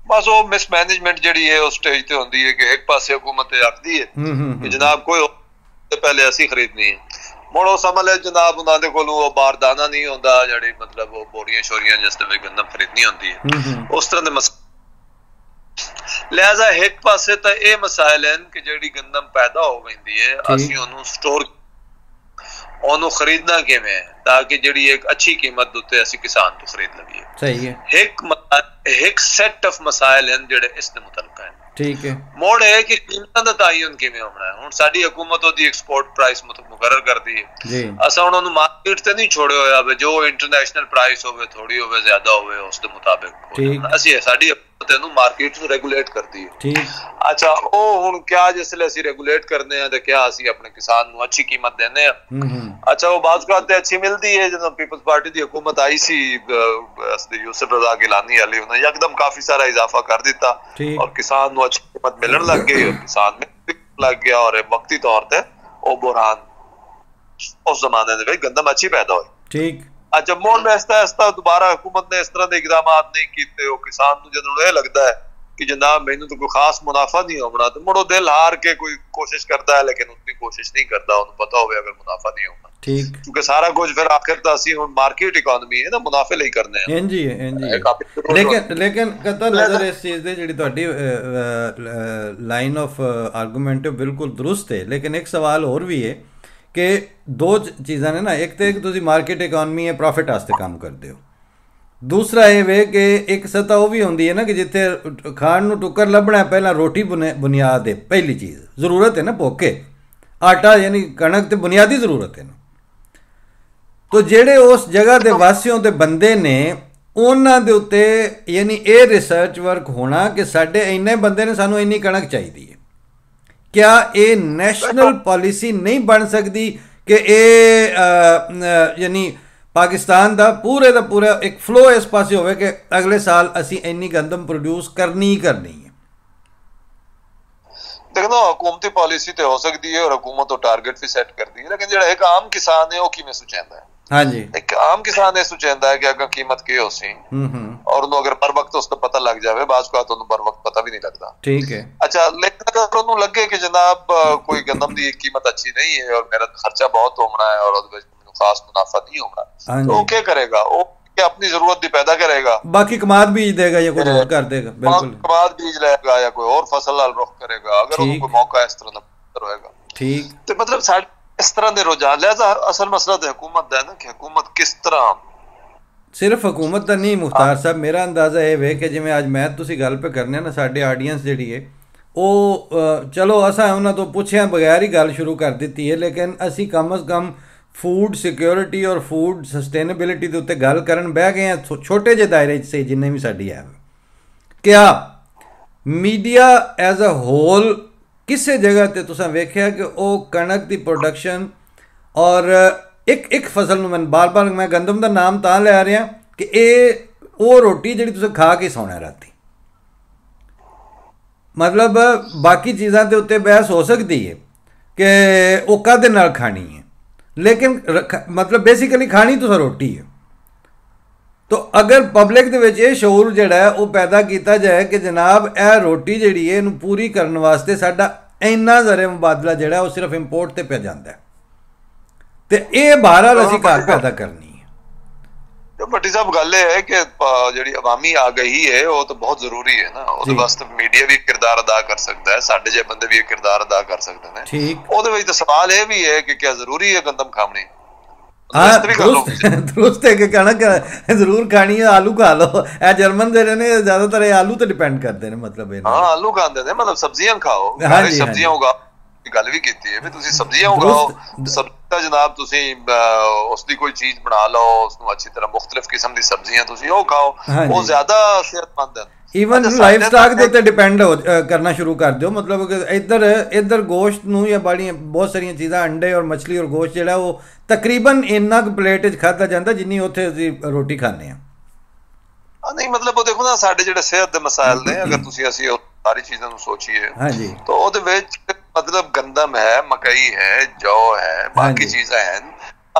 Speaker 2: बस वो मिसमैनेजमेंट जिहड़ी है उस स्टेज ते होंदी है कि एक पासे हुकूमत आखदी है कि जनाब कोई पहले असी खरीदनी है मुड़ो समझ ले जनाब उन्हां दे कोलों वो बारदाना नहीं होंदा जिहड़ी मतलब वो बोरियां शोरियां जिस ते गंदम खरीदनी होंदी है उस तरह दे लिहाजा एक पासे तो ये मसाइल हैं कि जिहड़ी गंदम पैदा हो गई है असी ओनू स्टोर ओनू खरीदना किवें ताकि जिहड़ी एक अच्छी कीमत उत्ते असी किसान तो खरीद लवीए
Speaker 1: सही है
Speaker 2: एक सेट ऑफ मसाइल हैं जिहड़े इस दे मुतल्लक हैं
Speaker 1: ठीक है
Speaker 2: मोड़ है कि कीमतां दा तयन किवें होना है हुण साडी हुकूमत ओदी एक्सपोर्ट प्राइस मुकर्रर करदी है
Speaker 1: जी
Speaker 2: असां हुण ओनू मार्केट ते नहीं छोड़े होया वे जो इंटरनेशनल प्राइस होवे थोड़ी होवे ज्यादा होवे उस दे मुताबिक असी साडी हुकूमत नू मार्केट नू रेगुलेट करदी है
Speaker 1: ठीक
Speaker 2: अच्छा ओ हुण क्या जिसले असी रेगुलेट करने हैं ते क्या असी अपने किसान नू अच्छी कीमत देने हैं अच्छा वो बाज़ औक़ात ते अच्छी मिलदी है जदों पीपल्स पार्टी दी हुकूमत आई सी यूसुफ रज़ा गिलानी वाली उन्हें एकदम काफी सारा इजाफा कर दिता और किसान नू अच्छी कीमत मिलने लग गई और किसान में लग गया और वक्ती तौर पे वो बुरहान उस जमाने में गंदम अच्छी पैदा हुई
Speaker 1: ठीक
Speaker 2: अच्छा मोड़ में ऐसा दोबारा हुकूमत ने इस तरह के इकदाम नहीं किए वो किसान नू जदों ये लगता है कि जनाब मैनू तो कोई खास मुनाफा नहीं होना तो मुड़ो दिल हार के कोई कोशिश करता है लेकिन उतनी कोशिश नहीं करता उन्हें पता हो अगर मुनाफा नहीं होना
Speaker 1: ठीक
Speaker 2: क्योंकि सारा कुछ फिर आखिर तो असी हुण मार्केट इकोनॉमी है ना मुनाफे ਲਈ करने हैं
Speaker 1: जी लेकिन कता नजर इस चीज़ दे ਜਿਹੜੀ ਤੁਹਾਡੀ ਲਾਈਨ ਆਫ ਆਰਗੂਮੈਂਟ ਬਿਲਕੁਲ ਦਰੁਸਤ ਹੈ लेकिन एक सवाल और भी है कि दो चीज़ां ने ना एक तो ਤੁਸੀਂ मार्केट इकोनॉमी है प्रॉफिट वास्ते काम करते हो दूसरा ये वे कि एक सतह वो भी होंगी है ना कि जिथे खाण नूं टुक्कर लभना पहला रोटी बुनियाद है पहली चीज़ जरूरत है ना भुख आटा यानी कणक तो बुनियादी जरूरत है ना तो जेड़े उस जगह के वासियों के बंदे ने उन्हां दे उत्ते यानी ये रिसर्च वर्क होना कि साडे इन्ने बंदे ने सानू इन्नी कणक चाहिए है क्या ये नैशनल पॉलिसी नहीं बन सकती कि यानी पाकिस्तान का पूरा एक फ्लो इस पासे होवे कि अगले साल असी इन्नी गंदम प्रोड्यूस करनी ही करनी है
Speaker 2: देखो हुकूमती पॉलिसी तो हो सकती है और हुकूमत तो टारगेट भी सेट करती है लेकिन जो एक आम किसान है वो किवें सोचेंदा है
Speaker 1: हाँ जी
Speaker 2: एक आम किसान ये सोचेंदा है कि अगर कीमत की होसी और उन्होंने अगर बर वक्त उसको पता लग जाए बाज़ औक़ात उन्होंने बर वक्त पता भी नहीं लगता
Speaker 1: ठीक है
Speaker 2: अच्छा लेकिन अगर उन्होंने लगे कि जनाब कोई गंदम की कीमत अच्छी नहीं है और मेरा खर्चा बहुत होना है और खास मुनाफा नहीं होगा तो क्या करेगा वो अपनी जरूरत भी पैदा करेगा
Speaker 1: बाकी कमाद बीज देगा या कुछ और कर देगा बिल्कुल
Speaker 2: कमाद बीज लेगा या कोई और फसल रुख करेगा अगर उनको कोई मौका इस तरह का रहेगा
Speaker 1: ठीक
Speaker 2: तो मतलब सारे इस तरह के रुझान लिहाजा असल मसला तो हुकूमत का है ना कि हुकूमत किस तरह
Speaker 1: सिर्फ हुकूमत का नहीं मुख्तार साहब मेरा अंदाज़ा ये वे कि जिवें अज मैं तुसीं गल पे करने ना साडे आडियंस जिहड़ी है वो चलो असां उन्हां तो पुछिया बगैर ही गल शुरू कर दी है लेकिन असी कम अज़ कम फूड सिक्योरिटी और फूड सस्टेनेबिलिटी के उत्ते गल करन बह गए हैं छोटे जे दायरे से जिन्ने भी साडी है क्या मीडिया एज अ होल किसी जगह ते तुसां वेख्या कि वो कणक की प्रोडक्शन और एक फसल नूं मैं बार बार मैं गंदम का नाम तां लै रहा कि वो रोटी जिहड़ी तुसीं खा के सौना राती मतलब बाकी चीज़ां के उत्ते बहस हो सकती है कि वो काहदे नाल खानी है लेकिन मतलब बेसिकली खानी तो रोटी है तो अगर पब्लिक दे विच ये शऊर जिहड़ा है वो पैदा किया जाए कि जनाब यह रोटी जिहड़ी है इहनूं पूरी करने वास्ते साडा इन्ना ज़रे मुबादला जिहड़ा वो सिर्फ इंपोर्ट ते पे जांदा है ते ये बहरहाल असीं घर पैदा करनी है
Speaker 2: ਭੱਟੀ ਸਾਹਿਬ ਗੱਲ ਇਹ ਹੈ ਕਿ ਜਿਹੜੀ ਅਵਾਮੀ ਆਗਾਹੀ ਹੈ ਉਹ ਤਾਂ ਬਹੁਤ ਜ਼ਰੂਰੀ ਹੈ ਨਾ, ਉਹਦੇ ਵਾਸਤੇ ਮੀਡੀਆ ਵੀ ਕਿਰਦਾਰ ਅਦਾ ਕਰ ਸਕਦਾ ਹੈ, ਸਾਡੇ ਜਿਹੇ ਬੰਦੇ ਵੀ ਇਹ ਕਿਰਦਾਰ ਅਦਾ ਕਰ ਸਕਦੇ ਨੇ। ਉਹਦੇ ਵਿੱਚ ਤਾਂ ਸਵਾਲ ਇਹ ਵੀ ਹੈ ਕਿ ਕਿਆ ਜ਼ਰੂਰੀ ਹੈ ਗੰਦਮ ਖਾਣੀ?
Speaker 1: ਦਰੁਸਤ ਹੈ ਕਿ ਕਣਕ ਜ਼ਰੂਰ ਖਾਣੀ ਹੈ, ਆਲੂ ਖਾ ਲਓ। ਇਹ ਜਰਮਨ ਦੇ ਨੇ ਜ਼ਿਆਦਾਤਰ ਇਹ ਆਲੂ ਤੇ ਡਿਪੈਂਡ ਕਰਦੇ ਨੇ, ਮਤਲਬ ਇਹ
Speaker 2: ਹਾਂ ਆਲੂ ਖਾਂਦੇ ਨੇ, ਮਤਲਬ ਸਬਜ਼ੀਆਂ ਖਾਓ, ਸਬਜ਼ੀਆਂ ਉਗਾਓ। ਗੱਲ ਵੀ ਕੀਤੀ ਹੈ ਵੀ ਤੁਸੀਂ ਸਬਜ਼ੀਆਂ ਉਗਾਓ, ਸਬਜ਼ੀ ਦਾ ਜਨਾਬ ਤੁਸੀਂ ਉਸਦੀ ਕੋਈ ਚੀਜ਼ ਬਣਾ ਲਓ, ਉਸਨੂੰ ਅੱਛੀ ਤਰ੍ਹਾਂ ਮੁਖਤਲਿਫ ਕਿਸਮ ਦੀ ਸਬਜ਼ੀਆਂ ਤੁਸੀਂ ਉਹ ਖਾਓ, ਉਹ ਜ਼ਿਆਦਾ ਸਿਹਤਮੰਦ ਹੈ।
Speaker 1: ਈਵਨ ਲਾਈਫ ਸਟਾਕ ਦੇ ਉੱਤੇ ਡਿਪੈਂਡ ਕਰਨਾ ਸ਼ੁਰੂ ਕਰ ਦਿਓ, ਮਤਲਬ ਕਿ ਇੱਧਰ ਗੋਸ਼ਤ ਨੂੰ ਜਾਂ ਬੜੀਆਂ ਬਹੁਤ ਸਾਰੀਆਂ ਚੀਜ਼ਾਂ, ਅੰਡੇ ਔਰ ਮੱਛਲੀ ਔਰ ਗੋਸ਼ਤ ਜਿਹੜਾ ਉਹ ਤਕਰੀਬਨ ਇੰਨਾ ਕੁ ਪਲੇਟ 'ਚ ਖਾਧਾ ਜਾਂਦਾ ਜਿੰਨੀ ਉੱਥੇ ਅਸੀਂ ਰੋਟੀ ਖਾਂਦੇ ਹਾਂ।
Speaker 2: ਨਹੀਂ ਮਤਲਬ ਉਹ ਦੇਖੋ ਨਾ, ਸਾਡੇ ਜਿਹੜੇ ਸਿਹਤ ਦੇ ਮਸਾਇਲ ਨੇ, ਅਗਰ ਅਸੀਂ ਉਹ ਸਾਰੀ ਚੀਜ਼ਾਂ ਨੂੰ ਸੋਚੀਏ ਤਾਂ ਉਹਦੇ ਵਿੱਚ ਮਤਲਬ ਗੰਦਮ ਹੈ, ਮਕਈ ਹੈ, ਜੌ ਹੈ, ਬਾਕੀ ਚੀਜ਼ਾਂ ਹਨ।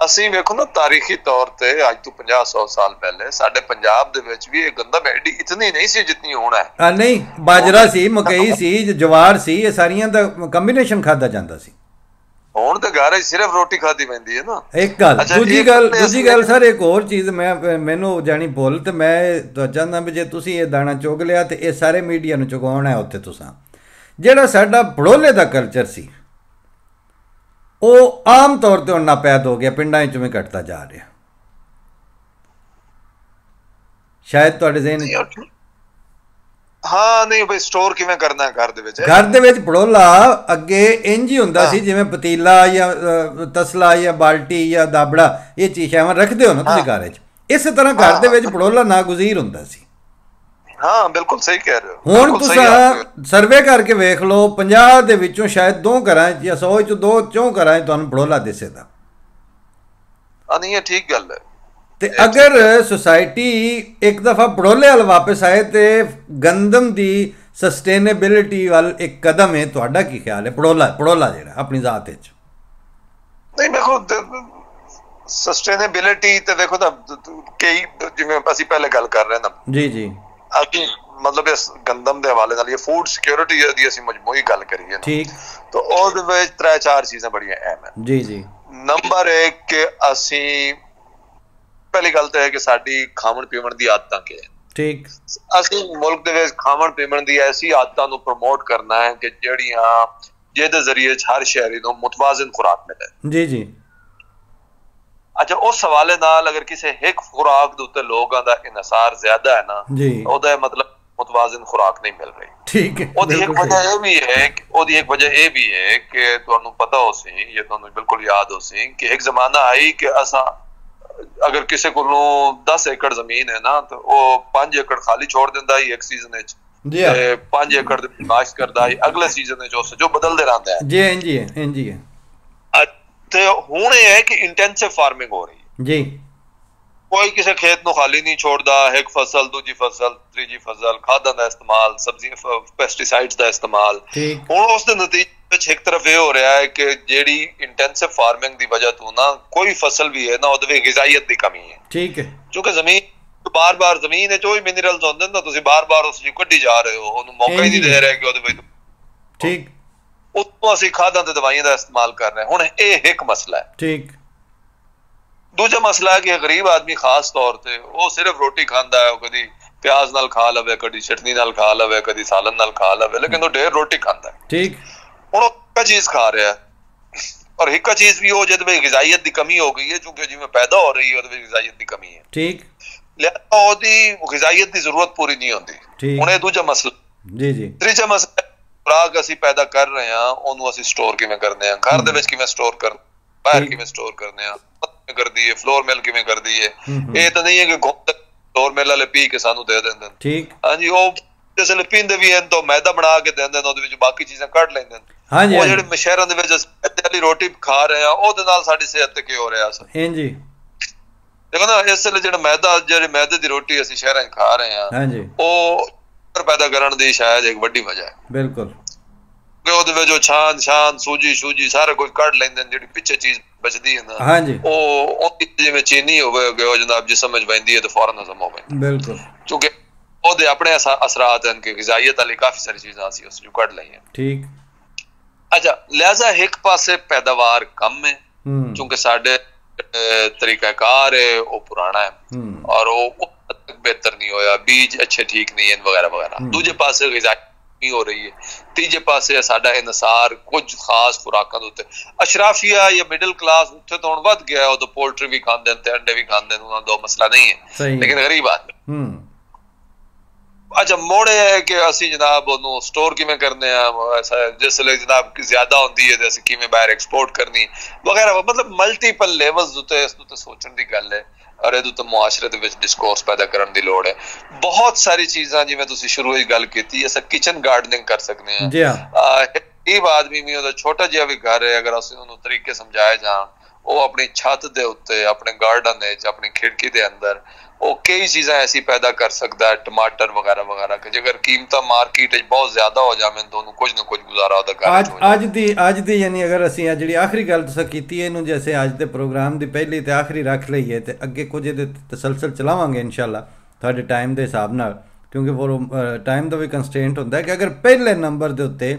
Speaker 2: ਅਸੀਂ ਵੇਖੋ ਨਾ ਤਾਰੀਖੀ ਤੌਰ ਤੇ ਅੱਜ ਤੋਂ 50-100 ਸਾਲ ਪਹਿਲੇ ਸਾਡੇ ਪੰਜਾਬ ਦੇ ਵਿੱਚ ਵੀ ਇਹ ਗੰਦਮ ਐਡੀ ਇਤਨੀ ਨਹੀਂ ਸੀ ਜਿਤਨੀ ਹੁਣ ਹੈ।
Speaker 1: ਨਹੀਂ, ਬਾਜਰਾ ਸੀ, ਮਕਈ ਸੀ, ਜਵਾਰ ਸੀ, ਇਹ ਸਾਰੀਆਂ ਦਾ ਕੰਬੀਨੇਸ਼ਨ ਖਾਧਾ ਜਾਂਦਾ ਸੀ।
Speaker 2: ਹੁਣ ਤੇ ਘਰ ਵਿੱਚ ਸਿਰਫ ਰੋਟੀ ਖਾਦੀ ਪੈਂਦੀ ਹੈ ਨਾ।
Speaker 1: ਇੱਕ ਗੱਲ। ਦੂਜੀ ਗੱਲ ਸਰ, ਇੱਕ ਹੋਰ ਚੀਜ਼ ਮੈਨੂੰ ਜਾਣੀ ਭੁੱਲ, ਤੇ ਮੈਂ ਚਾਹੁੰਦਾ ਵੀ ਜੇ ਤੁਸੀਂ ਇਹ ਦਾਣਾ ਚੁਗ ਲਿਆ ਤੇ ਇਹ ਸਾਰੇ ਮੀਡੀਆ ਨੂੰ ਚੁਗਾਉਣਾ ਹੈ ਉੱਥੇ। ਤੁਸੀਂ ਜਿਹੜਾ ਸਾਡਾ ਭੜੋਲੇ ਦਾ ਕਲਚਰ ਸੀ ਉਹ ਆਮ ਤੌਰ ਤੇ ਹੁਣ ਨਾਪੈਦ ਹੋ ਗਿਆ, ਪਿੰਡਾਂ 'ਚ ਵੀ ਘਟਦਾ ਜਾ ਰਿਹਾ। ਸ਼ਾਇਦ ਤੁਹਾਡੇ ਜ਼ਿਹਨ
Speaker 2: ਹਾਂ ਨਹੀਂ ਬਈ ਸਟੋਰ ਕਿਵੇਂ ਕਰਨਾ ਘਰ ਦੇ ਵਿੱਚ?
Speaker 1: ਘਰ ਦੇ ਵਿੱਚ ਭੜੋਲਾ ਅੱਗੇ ਇੰਝ ਹੀ ਹੁੰਦਾ ਸੀ ਜਿਵੇਂ ਪਤੀਲਾ ਜਾਂ ਤਸਲਾ ਜਾਂ ਬਾਲਟੀ ਜਾਂ ਦਾਬੜਾ, ਇਹ ਚੀਜ਼ਾਂ ਰੱਖਦੇ ਹੋ ਨਾ ਤੁਸੀਂ ਘਰ 'ਚ, ਇਸੇ ਤਰ੍ਹਾਂ ਘਰ ਦੇ ਵਿੱਚ ਭੜੋਲਾ ਨਾਗੁਜ਼ੀਰ ਹੁੰਦਾ ਸੀ।
Speaker 2: ਹਾਂ ਬਿਲਕੁਲ ਸਹੀ ਕਹਿ ਰਹੇ ਹੋ।
Speaker 1: ਹੁਣ ਤੁਸੀਂ ਸਰਵੇ ਕਰਕੇ ਵੇਖ ਲਓ, 50 ਦੇ ਵਿੱਚੋਂ ਸ਼ਾਇਦ 2 ਘਰਾਂ 'ਚ ਜਾਂ 100 'ਚੋਂ 2 ਘਰਾਂ 'ਚ ਤੁਹਾਨੂੰ ਭੜੋਲਾ ਦਿਸੇਗਾ।
Speaker 2: ਨਹੀਂ ਇਹ ਠੀਕ ਗੱਲ ਹੈ।
Speaker 1: ਤੇ ਅਗਰ ਸੁਸਾਇਟੀ ਇੱਕ ਦਫਾ ਭੜੋਲੇ ਵੱਲ ਵਾਪਸ ਆਏ ਤੇ ਗੰਦਮ ਦੀ ਸਸਟੇਨੇਬਿਲਿਟੀ ਵੱਲ ਇੱਕ ਕਦਮ ਹੈ। ਤੁਹਾਡਾ ਕੀ ਖਿਆਲ ਹੈ ਭੜੋਲਾ ਜਿਹੜਾ ਆਪਣੀ ਜ਼ਾਤ ਵਿੱਚ?
Speaker 2: ਨਹੀਂ ਵੇਖੋ ਸਸਟੇਨੇਬਿਲਿਟੀ ਤੇ ਦੇਖੋ ਨਾ, ਕਈ ਜਿਵੇਂ ਅਸੀਂ ਪਹਿਲੇ ਗੱਲ ਕਰ ਰਹੇ ਨਾ
Speaker 1: ਜੀ
Speaker 2: ਅਸੀਂ ਮਤਲਬ ਇਸ ਗੰਦਮ ਦੇ ਹਵਾਲੇ ਨਾਲ ਇਹ ਫੂਡ ਸਿਕਿਉਰਿਟੀ ਦੀ ਅਸੀਂ ਮਜਮੂਈ ਗੱਲ ਕਰੀਏ
Speaker 1: ਠੀਕ,
Speaker 2: ਤਾਂ ਉਹਦੇ ਵਿੱਚ 3-4 ਚੀਜ਼ਾਂ ਬੜੀਆਂ ਅਹਿਮ ਹੈ।
Speaker 1: ਜੀ
Speaker 2: ਨੰਬਰ 1 ਕਿ ਅਸੀਂ ਪਹਿਲੀ ਗੱਲ ਤਾਂ ਹੈ ਕਿ ਸਾਡੀ ਖਾਵਣ ਪੀਵਣ ਦੀ ਆਦਤਾਂ ਕੀ ਹੈ। ਠੀਕ, ਅਸੀਂ ਮੁਲਕ ਦੇ ਵਿੱਚ ਖਾਵਣ ਪੀਵਣ ਦੀ ਐਸੀ ਆਦਤਾਂ ਨੂੰ ਪ੍ਰਮੋਟ ਕਰਨਾ ਹੈ ਕਿ ਜਿਹੜੀਆਂ ਜਿਹਦੇ ਜ਼ਰੀਏ ਹਰ ਸ਼ਹਿਰੀ ਨੂੰ ਮੁਤਵਾਜ਼ਨ ਖੁਰਾਕ ਮਿਲੇ। ਜੀ ਅੱਛਾ, ਉਸ ਹਵਾਲੇ ਨਾਲ ਅਗਰ ਕਿਸੇ ਇੱਕ ਖੁਰਾਕ ਦੇ ਉੱਤੇ ਲੋਕਾਂ ਦਾ ਇਨਸਾਰ ਜ਼ਿਆਦਾ ਹੈ ਨਾ, ਉਹਦਾ ਮਤਲਬ ਮੁਤਵਾਜ਼ਨ ਖੁਰਾਕ ਨਹੀਂ ਮਿਲ ਰਹੀ। ਠੀਕ ਹੈ। ਉਹਦੀ ਇੱਕ ਵਜ੍ਹਾ ਇਹ ਵੀ ਹੈ ਕਿ ਤੁਹਾਨੂੰ ਪਤਾ ਹੋ ਸੀ, ਇਹ ਤੁਹਾਨੂੰ ਬਿਲਕੁਲ ਯਾਦ ਹੋ ਸੀ ਕਿ ਇੱਕ ਜ਼ਮਾਨਾ ਆਈ ਕਿ ਅਸਾਂ ਅਗਰ ਕਿਸੇ ਕੋਲੋਂ 10 ਏਕੜ ਜ਼ਮੀਨ ਹੈ ਨਾ ਤਾਂ ਉਹ 5 ਏਕੜ ਖਾਲੀ ਛੋੜ ਦਿੰਦਾ ਹੀ ਇੱਕ ਸੀਜ਼ਨ ਵਿੱਚ, ਤੇ 5 ਏਕੜ ਦੀ ਕਾਸ਼ਤ ਕਰਦਾ ਹੀ ਅਗਲੇ ਸੀਜ਼ਨ ਵਿੱਚ, ਉਸ ਜੋ ਬਦਲਦੇ ਰਹਿੰਦਾ ਹੈ। ਜੀ ਤੇ ਹੁਣ ਇਹ ਹੈ ਕਿ ਇੰਟੈਂਸਿਵ ਫਾਰਮਿੰਗ ਹੋ ਰਹੀ ਹੈ। ਜੀ, ਕੋਈ ਕਿਸੇ ਖੇਤ ਨੂੰ ਖਾਲੀ ਨਹੀਂ ਛੋੜਦਾ, ਇੱਕ ਫਸਲ, ਦੂਜੀ ਫਸਲ, ਤੀਜੀ ਫਸਲ, ਖਾਦਾਂ ਦਾ ਇਸਤੇਮਾਲ, ਸਬਜ਼ੀਆਂ, ਪੈਸਟੀਸਾਈਡਸ ਦਾ ਇਸਤੇਮਾਲ। ਹੁਣ ਉਸ ਦੇ ਨਤੀਜੇ ਵਿੱਚ ਇੱਕ ਤਰਫ ਇਹ ਹੋ ਰਿਹਾ ਹੈ ਕਿ ਜਿਹੜੀ ਇੰਟੈਂਸਿਵ ਫਾਰਮਿੰਗ ਦੀ ਵਜ੍ਹਾ ਤੋਂ ਨਾ ਕੋਈ ਫਸਲ ਵੀ ਹੈ ਨਾ ਉਹਦੇ ਵਿੱਚ ਗਿਜ਼ਾਈਅਤ ਦੀ ਕਮੀ ਹੈ। ਠੀਕ ਹੈ, ਕਿਉਂਕਿ ਜ਼ਮੀਨ ਬਾਰ-ਬਾਰ ਜ਼ਮੀਨ ਵਿੱਚ ਉਹੀ ਮਿਨਰਲਸ ਹੁੰਦੇ ਨੇ, ਤੁਸੀਂ ਬਾਰ-ਬਾਰ ਉਸ ਨੂੰ ਕੱਢੀ ਜਾ ਰਹੇ ਹੋ, ਉਹਨੂੰ ਮੌਕਾ ਹੀ ਨਹੀਂ ਦੇ ਰਹੇ ਕਿ ਉਹਦੇ ਵਿੱਚ। ਠੀਕ, ਉੱਤੋਂ ਅਸੀਂ ਖਾਦਾਂ ਤੇ ਦਵਾਈਆਂ ਦਾ ਇਸਤੇਮਾਲ ਕਰ ਰਹੇ। ਹੁਣ ਇਹ ਇੱਕ ਮਸਲਾ ਹੈ। ਠੀਕ, ਦੂਜਾ ਮਸਲਾ ਹੈ ਕਿ ਗਰੀਬ ਆਦਮੀ ਖਾਸ ਤੌਰ ਤੇ ਉਹ ਸਿਰਫ ਰੋਟੀ ਖਾਂਦਾ ਹੈ, ਉਹ ਕਦੀ ਪਿਆਜ਼ ਨਾਲ ਖਾ ਲਵੇ, ਕਦੀ ਚਟਨੀ ਨਾਲ ਖਾ ਲਵੇ, ਕਦੀ ਸਾਲਨ ਨਾਲ ਖਾ ਲਵੇ, ਲੇਕਿਨ ਉਹ ਢੇਰ ਰੋਟੀ ਖਾਂਦਾ ਹੈ। ਠੀਕ, ਹੁਣ ਉਹ ਇੱਕ ਚੀਜ਼ ਖਾ ਰਿਹਾ ਔਰ ਇੱਕ ਚੀਜ਼ ਵੀ ਉਹ ਜਿਹਦੇ ਵਿੱਚ ਗਿਜ਼ਾਈਅਤ ਦੀ ਕਮੀ ਹੋ ਗਈ ਹੈ, ਕਿਉਂਕਿ ਜਿਵੇਂ ਪੈਦਾ ਹੋ ਰਹੀ ਹੈ ਉਹਦੇ ਵਿੱਚ ਗਿਜ਼ਾਈਅਤ ਦੀ ਕਮੀ ਹੈ। ਠੀਕ, ਲਿਆ ਉਹਦੀ ਗਿਜ਼ਾਈਅਤ ਦੀ ਜ਼ਰੂਰਤ ਪੂਰੀ ਨਹੀਂ ਹੁੰਦੀ। ਹੁਣ ਇਹ ਦੂਜਾ ਮਸਲਾ। ਜੀ ਤੀਜਾ ਮਸਲਾ, ਖੁਰਾਕ ਅਸੀਂ ਪੈਦਾ ਕਰ ਰਹੇ ਹਾਂ ਉਹਨੂੰ ਅਸੀਂ ਸਟੋਰ ਕਿਵੇਂ ਕਰਦੇ ਹਾਂ, ਘਰ ਦੇ ਵਿੱਚ ਕਿਵੇਂ ਸਟੋਰ ਕਰ, ਬਾਹਰ ਕਿਵੇਂ ਸਟੋਰ ਕਰਦੇ ਹਾਂ, ਕਰਦੀ ਹੈ ਫਲੋਰ ਮਿਲ ਕਿਵੇਂ ਕਰਦੀ ਹੈ। ਇਹ ਤਾਂ ਨਹੀਂ ਹੈ ਕਿ ਫਲੋਰ ਮਿਲ ਵਾਲੇ ਪੀ ਕੇ ਸਾਨੂੰ ਦੇ ਦਿੰਦੇ ਨੇ। ਠੀਕ, ਹਾਂਜੀ, ਉਹ ਜਿਸਲੇ ਪੀਂਦੇ ਵੀ ਹਨ ਤਾਂ ਮੈਦਾ ਬਣਾ ਕੇ ਦਿੰਦੇ ਨੇ, ਉਹਦੇ ਵਿੱਚ ਬਾਕੀ ਚੀਜ਼ਾਂ ਕੱਢ ਲੈਂਦੇ ਨੇ। ਉਹ ਜਿਹੜੇ ਸ਼ਹਿਰਾਂ ਦੇ ਵਿੱਚ ਮੈਦੇ ਵਾਲੀ ਰੋਟੀ ਖਾ ਰਹੇ ਆ ਉਹਦੇ ਨਾਲ ਸਾਡੀ ਸਿਹਤ ਤੇ ਕੀ ਹੋ ਰਿਹਾ ਸਰ? ਹਾਂਜੀ, ਦੇਖੋ ਨਾ, ਇਸ ਵੇਲੇ ਜਿਹੜੇ ਮੈਦੇ ਦੀ ਰੋਟੀ ਅਸੀਂ ਸ਼ਹਿਰਾਂ 'ਚ ਖਾ ਰਹੇ ਹਾਂ ਉਹ ਪੈਦਾ ਕਰਨ ਦੀ ਸ਼ਾਇਦ ਇੱਕ ਵੱਡੀ ਵਜ੍ਹਾ ਹੈ। ਬਿਲਕੁਲ, ਉਹਦੇ ਵਿੱਚ ਛਾਨ ਸੂਜੀ ਸਾਰਾ ਕੁਝ ਕੱਢ ਲੈਂਦੇ ਨੇ, ਜਿਹੜੀ ਪਿੱਛੇ ਚੀਜ਼ ਬਚਦੀ ਹੈ ਨਾ ਉਹ ਜਿਵੇਂ ਚੀਨੀ ਹੋਵੇ ਉਹ ਜਨਾਬ ਜਿਸਮ ਵਿੱਚ ਪੈਂਦੀ ਹੈ ਤਾਂ ਫੌਰਨ ਹਜ਼ਮ ਹੋਵੇ। ਬਿਲਕੁਲ, ਕਿਉਂਕਿ ਉਹਦੇ ਆਪਣੇ ਅਸਰਾਤ ਹਨ ਕਿ ਗਿਜ਼ਾਈਅਤ ਵਾਲੀ ਕਾਫੀ ਸਾਰੀ ਚੀਜ਼ਾਂ ਅਸੀਂ ਉਸ ਨੂੰ ਕੱਢ ਲਈਆਂ। ਠੀਕ, ਅੱਛਾ, ਲਿਹਾਜ਼ਾ ਇੱਕ ਪਾਸੇ ਪੈਦਾਵਾਰ ਕਮ ਹੈ ਕਿਉਂਕਿ ਸਾਡੇ तरीकाकार है वो पुराना है और वो बेहतर नहीं होया, बीज अच्छे ठीक नहीं है वगैरह वगैरह। दूजे पासे गिज़ाई हो रही है, तीजे पासे साडा इनसार कुछ खास खुराकां दे उत्ते अशराफिया या मिडल क्लास उत्थे तो हुण वध गया, तो पोल्ट्री भी खांदे ते अंडे भी खांदे, उन्हां दा मसला नहीं है, लेकिन गरीब आदमी अच्छा मोड़े है कि असी जनाब ओनू स्टोर किवें करने आ, ऐसा जिसले जनाब ज्यादा होंदी है ते असी किवें बाहर एक्सपोर्ट करनी वगैरह, मतलब मल्टीपल लेवल्स उत्ते इस उत्ते सोचण दी गल है और ਇਹਦੇ ਉੱਤੇ ਮੁਆਸ਼ਰੇ ਦੇ ਵਿੱਚ ਡਿਸਕੋਰਸ ਪੈਦਾ ਕਰਨ ਦੀ ਲੋੜ ਹੈ। ਬਹੁਤ ਸਾਰੀ ਚੀਜ਼ਾਂ ਜਿਵੇਂ ਤੁਸੀਂ ਸ਼ੁਰੂ ਵਿੱਚ ਗੱਲ ਕੀਤੀ ਅਸਾਂ ਕਿਚਨ ਗਾਰਡਨਿੰਗ ਕਰ ਸਕਦੇ ਹਾਂ ਜੀ ਹਾਂ। ਗਰੀਬ ਆਦਮੀ ਵੀ ਉਹਦਾ ਛੋਟਾ ਜਿਹਾ ਵੀ ਘਰ ਹੈ, ਅਗਰ ਅਸੀਂ ਉਹਨੂੰ ਤਰੀਕੇ ਸਮਝਾਏ ਜਾਣ, ਉਹ ਆਪਣੀ ਛੱਤ ਦੇ ਉੱਤੇ ਆਪਣੇ ਗਾਰਡਨ ਦੇ ਵਿੱਚ ਆਪਣੀ ਖਿੜਕੀ ਦੇ ਅੰਦਰ ਉਹ ਕਈ ਚੀਜ਼ਾਂ ਐਸੀ ਪੈਦਾ ਕਰ ਸਕਦਾ ਹੈ, ਟਮਾਟਰ ਵਗੈਰਾ ਵਗੈਰਾ ਕਿ ਜੇਕਰ ਕੀਮਤਾਂ ਮਾਰਕੀਟ ਵਿੱਚ ਬਹੁਤ ਜ਼ਿਆਦਾ ਹੋ ਜਾਵੇਂ ਤਾਂ ਉਹਨੂੰ ਕੁਝ ਨਾ ਕੁਝ ਗੁਜ਼ਾਰਾ ਉਹਦਾ ਕਰ
Speaker 1: ਅੱਜ ਦੀ ਯਾਨੀ ਅਗਰ ਅਸੀਂ ਆ ਜਿਹੜੀ ਆਖਰੀ ਗੱਲ ਤੁਸੀਂ ਕੀਤੀ ਇਹਨੂੰ ਜੈਸੇ ਅੱਜ ਦੇ ਪ੍ਰੋਗਰਾਮ ਦੀ ਪਹਿਲੀ ਤੇ ਆਖਰੀ ਰੱਖ ਲਈਏ ਤੇ ਅੱਗੇ ਕੁਝ ਇਹਦੇ ਤਸਲਸਲ ਚਲਾਵਾਂਗੇ ਇਨਸ਼ਾਅੱਲਾ ਤੁਹਾਡੇ ਟਾਈਮ ਦੇ ਹਿਸਾਬ ਨਾਲ, ਕਿਉਂਕਿ ਉਹ ਟਾਈਮ ਦਾ ਵੀ ਕੰਸਟ੍ਰੇਂਟ ਹੁੰਦਾ ਹੈ ਕਿ ਅਗਰ ਪਹਿਲੇ ਨੰਬਰ ਦੇ ਉੱਤੇ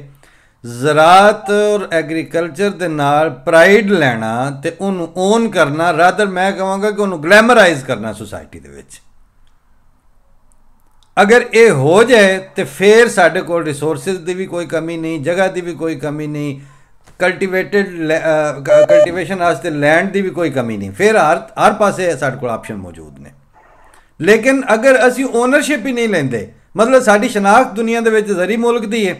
Speaker 1: ਜ਼ਰਾਤ ਔਰ ਐਗਰੀਕਲਚਰ ਦੇ ਨਾਲ ਪ੍ਰਾਈਡ ਲੈਣਾ ਤੇ ਉਹਨੂੰ ਓਨ ਕਰਨਾ, ਰਾਦਰ ਮੈਂ ਕਹਾਂਗਾ ਕਿ ਉਹਨੂੰ ਗਲੈਮਰਾਈਜ਼ ਕਰਨਾ ਸੋਸਾਇਟੀ ਦੇ ਵਿੱਚ, ਅਗਰ ਇਹ ਹੋ ਜਾਏ ਤੇ ਫਿਰ ਸਾਡੇ ਕੋਲ ਰਿਸੋਰਸਿਸ ਦੀ ਵੀ ਕੋਈ ਕਮੀ ਨਹੀਂ, ਜਗ੍ਹਾ ਦੀ ਵੀ ਕੋਈ ਕਮੀ ਨਹੀਂ, ਕਲਟੀਵੇਸ਼ਨ ਵਾਸਤੇ ਲੈਂਡ ਦੀ ਵੀ ਕੋਈ ਕਮੀ ਨਹੀਂ, ਫਿਰ ਹਰ ਪਾਸੇ ਸਾਡੇ ਕੋਲ ਆਪਸ਼ਨ ਮੌਜੂਦ ਨੇ। ਲੇਕਿਨ ਅਗਰ ਅਸੀਂ ਓਨਰਸ਼ਿਪ ਹੀ ਨਹੀਂ ਲੈਂਦੇ, ਮਤਲਬ ਸਾਡੀ ਸ਼ਨਾਖਤ ਦੁਨੀਆ ਦੇ ਵਿੱਚ ਜ਼ਰੀ ਮੁਲਕ ਦੀ ਹੈ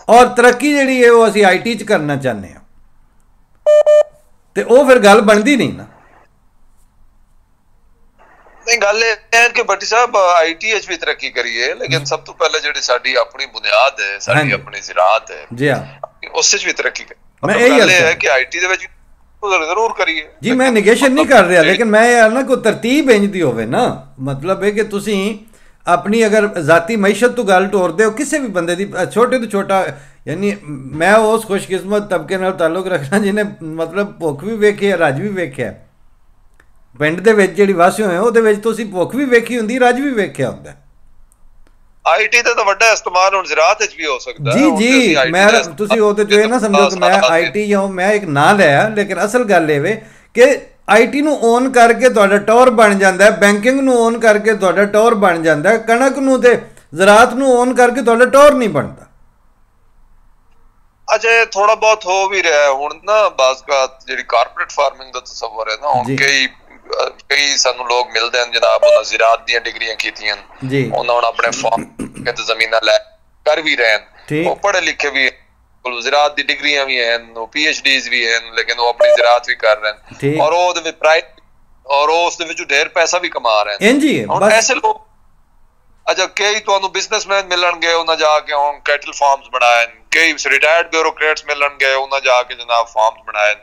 Speaker 1: ਔਰ ਤਰੱਕੀ ਜਿਹੜੀ ਹੈ ਉਹ ਅਸੀਂ IT 'ਚ ਕਰਨਾ ਚਾਹੁੰਦੇ ਹਾਂ, ਤੇ ਉਹ ਫਿਰ ਗੱਲ ਬਣਦੀ ਨਹੀਂ ਨਾ।
Speaker 2: नहीं गल है कि भट्टी साहब IT भी तरक्की करी है, लेकिन सब तो पहले ਜਿਹੜੀ ਸਾਡੀ ਆਪਣੀ ਬੁਨਿਆਦ ਹੈ, ਸਾਡੀ ਆਪਣੀ ਜ਼ਿਰਾਅਤ ਹੈ ਜੀ ਹਾਂ, ਉਸ ਵਿੱਚ ਵੀ ਤਰੱਕੀ ਕਰੀ। ਮੈਂ ਇਹ ਗੱਲ ਹੈ ਕਿ IT ਦੇ ਵਿੱਚ ਜ਼ਰੂਰ ਕਰੀਏ
Speaker 1: ਜੀ, ਮੈਂ ਨੈਗੇਸ਼ਨ ਨਹੀਂ ਕਰ ਰਿਹਾ, ਲੇਕਿਨ ਮੈਂ ਯਾਰ ਨਾ ਕੋਈ ਤਰਤੀਬ ਇੰਜ ਦੀ ਹੋਵੇ ਨਾ, ਮਤਲਬ ਹੈ ਕਿ ਤੁਸੀਂ ਆਪਣੀ ਅਗਰ ਜ਼ਾਤੀ ਮਈਸ਼ਤ ਤੋਂ ਗੱਲ ਤੋਰਦੇ ਹੋ ਕਿਸੇ ਵੀ ਬੰਦੇ ਦੀ, ਛੋਟੇ ਤੋਂ ਛੋਟਾ, ਯਾਨੀ ਮੈਂ ਉਸ ਖੁਸ਼ਕਿਸਮਤ ਤਬਕੇ ਨਾਲ ਤਾਲੁਕ ਰੱਖਣਾ ਜਿਹਨੇ ਮਤਲਬ ਭੁੱਖ ਵੀ ਵੇਖੀ ਹੈ, ਰੱਜ ਵੀ ਵੇਖਿਆ। ਪਿੰਡ ਦੇ ਵਿੱਚ ਜਿਹੜੀ ਵਾਸੀ ਹੋਏ ਉਹਦੇ ਵਿੱਚ ਤੁਸੀਂ ਭੁੱਖ ਵੀ ਵੇਖੀ ਹੁੰਦੀ, ਰੱਜ ਵੀ ਵੇਖਿਆ ਹੁੰਦਾ।
Speaker 2: IT ਦਾ ਤਾਂ ਵੱਡਾ ਇਸਤੇਮਾਲ ਹੁਣ ਜ਼ਿਰਾਅਤ ਵਿੱਚ ਵੀ ਹੋ ਸਕਦਾ
Speaker 1: ਜੀ ਜੀ, ਮੈਂ ਤੁਸੀਂ ਉਹਦੇ ਚ ਇਹ ਨਾ ਸਮਝੋ ਕਿ ਮੈਂ IT ਜਾਂ ਮੈਂ ਇੱਕ ਨਾਂ ਲਿਆ, ਲੇਕਿਨ ਅਸਲ ਗੱਲ ਇਹ ਵੇ ਕਿ IT ਨੂੰ ਓਨ ਕਰਕੇ ਤੁਹਾਡਾ ਟੌਰ ਬਣ ਜਾਂਦਾ, ਬੈਂਕਿੰਗ ਨੂੰ ਓਨ ਕਰਕੇ ਤੁਹਾਡਾ ਟੌਰ ਬਣ ਜਾਂਦਾ, ਕਣਕ ਨੂੰ ਤੇ ਜ਼ਰਾਅਤ ਨੂੰ ਓਨ ਕਰਕੇ ਤੁਹਾਡਾ ਟੌਰ ਨਹੀਂ ਬਣਦਾ।
Speaker 2: ਅਜੇ ਥੋੜਾ ਬਹੁਤ ਹੋ ਵੀ ਰਿਹਾ ਹੁਣ ਨਾ, ਬਾਜ਼ਗਾਤ ਜਿਹੜੀ ਕਾਰਪੋਰੇਟ ਫਾਰਮਿੰਗ ਦਾ ਤਸੱਵਰ ਹੈ ਨਾ, ਹੁਣ ਕਈ ਸਾਨੂੰ ਲੋਕ ਮਿਲਦੇ ਹਨ ਜਨਾਬ, ਉਹਨਾਂ ਜ਼ਿਰਾਅਤ ਦੀਆਂ ਡਿਗਰੀਆਂ ਕੀਤੀਆਂ, ਉਹਨਾਂ ਹੁਣ ਆਪਣੇ ਫਾਰਮ ਤੇ ਜ਼ਮੀਨਾਂ ਲੈ ਕਰ ਵੀ ਰਹੇ ਹਨ, ਉਹ ਪੜ੍ਹੇ ਲਿਖੇ ਵੀ ਜ਼ਿਰਾਅਤ ਦੀ ਡਿਗਰੀਆਂ ਵੀ ਹਨ, ਉਹ PhDs ਵੀ ਹਨ, ਲੇਕਿਨ ਉਹ ਆਪਣੀ ਜ਼ਿਰਾਅਤ ਵੀ ਕਰ ਰਹੇ ਹਨ ਔਰ ਉਹਦੇ ਵਿੱਚ ਪ੍ਰਾਈਸ ਔਰ ਉਸ ਦੇ ਵਿੱਚ ਢੇਰ ਪੈਸਾ ਵੀ ਕਮਾ ਰਹੇ ਹਨ। ਹੁਣ ਐਸੇ ਲੋਕ ਅੱਛਾ ਕਈ ਤੁਹਾਨੂੰ ਬਿਜ਼ਨਸਮੈਨ ਮਿਲਣਗੇ, ਉਹਨਾਂ ਜਾ ਕੇ ਹੁਣ ਕੈਟਲ ਫਾਰਮਸ ਬਣਾਏ, ਕਈ ਰਿਟਾਇਰਡ ਬਿਊਰੋਕਰੇਟਸ ਮਿਲਣਗੇ, ਉਹਨਾਂ ਜਾ ਕੇ ਜਨਾਬ ਫਾਰਮਸ ਬਣਾਏ।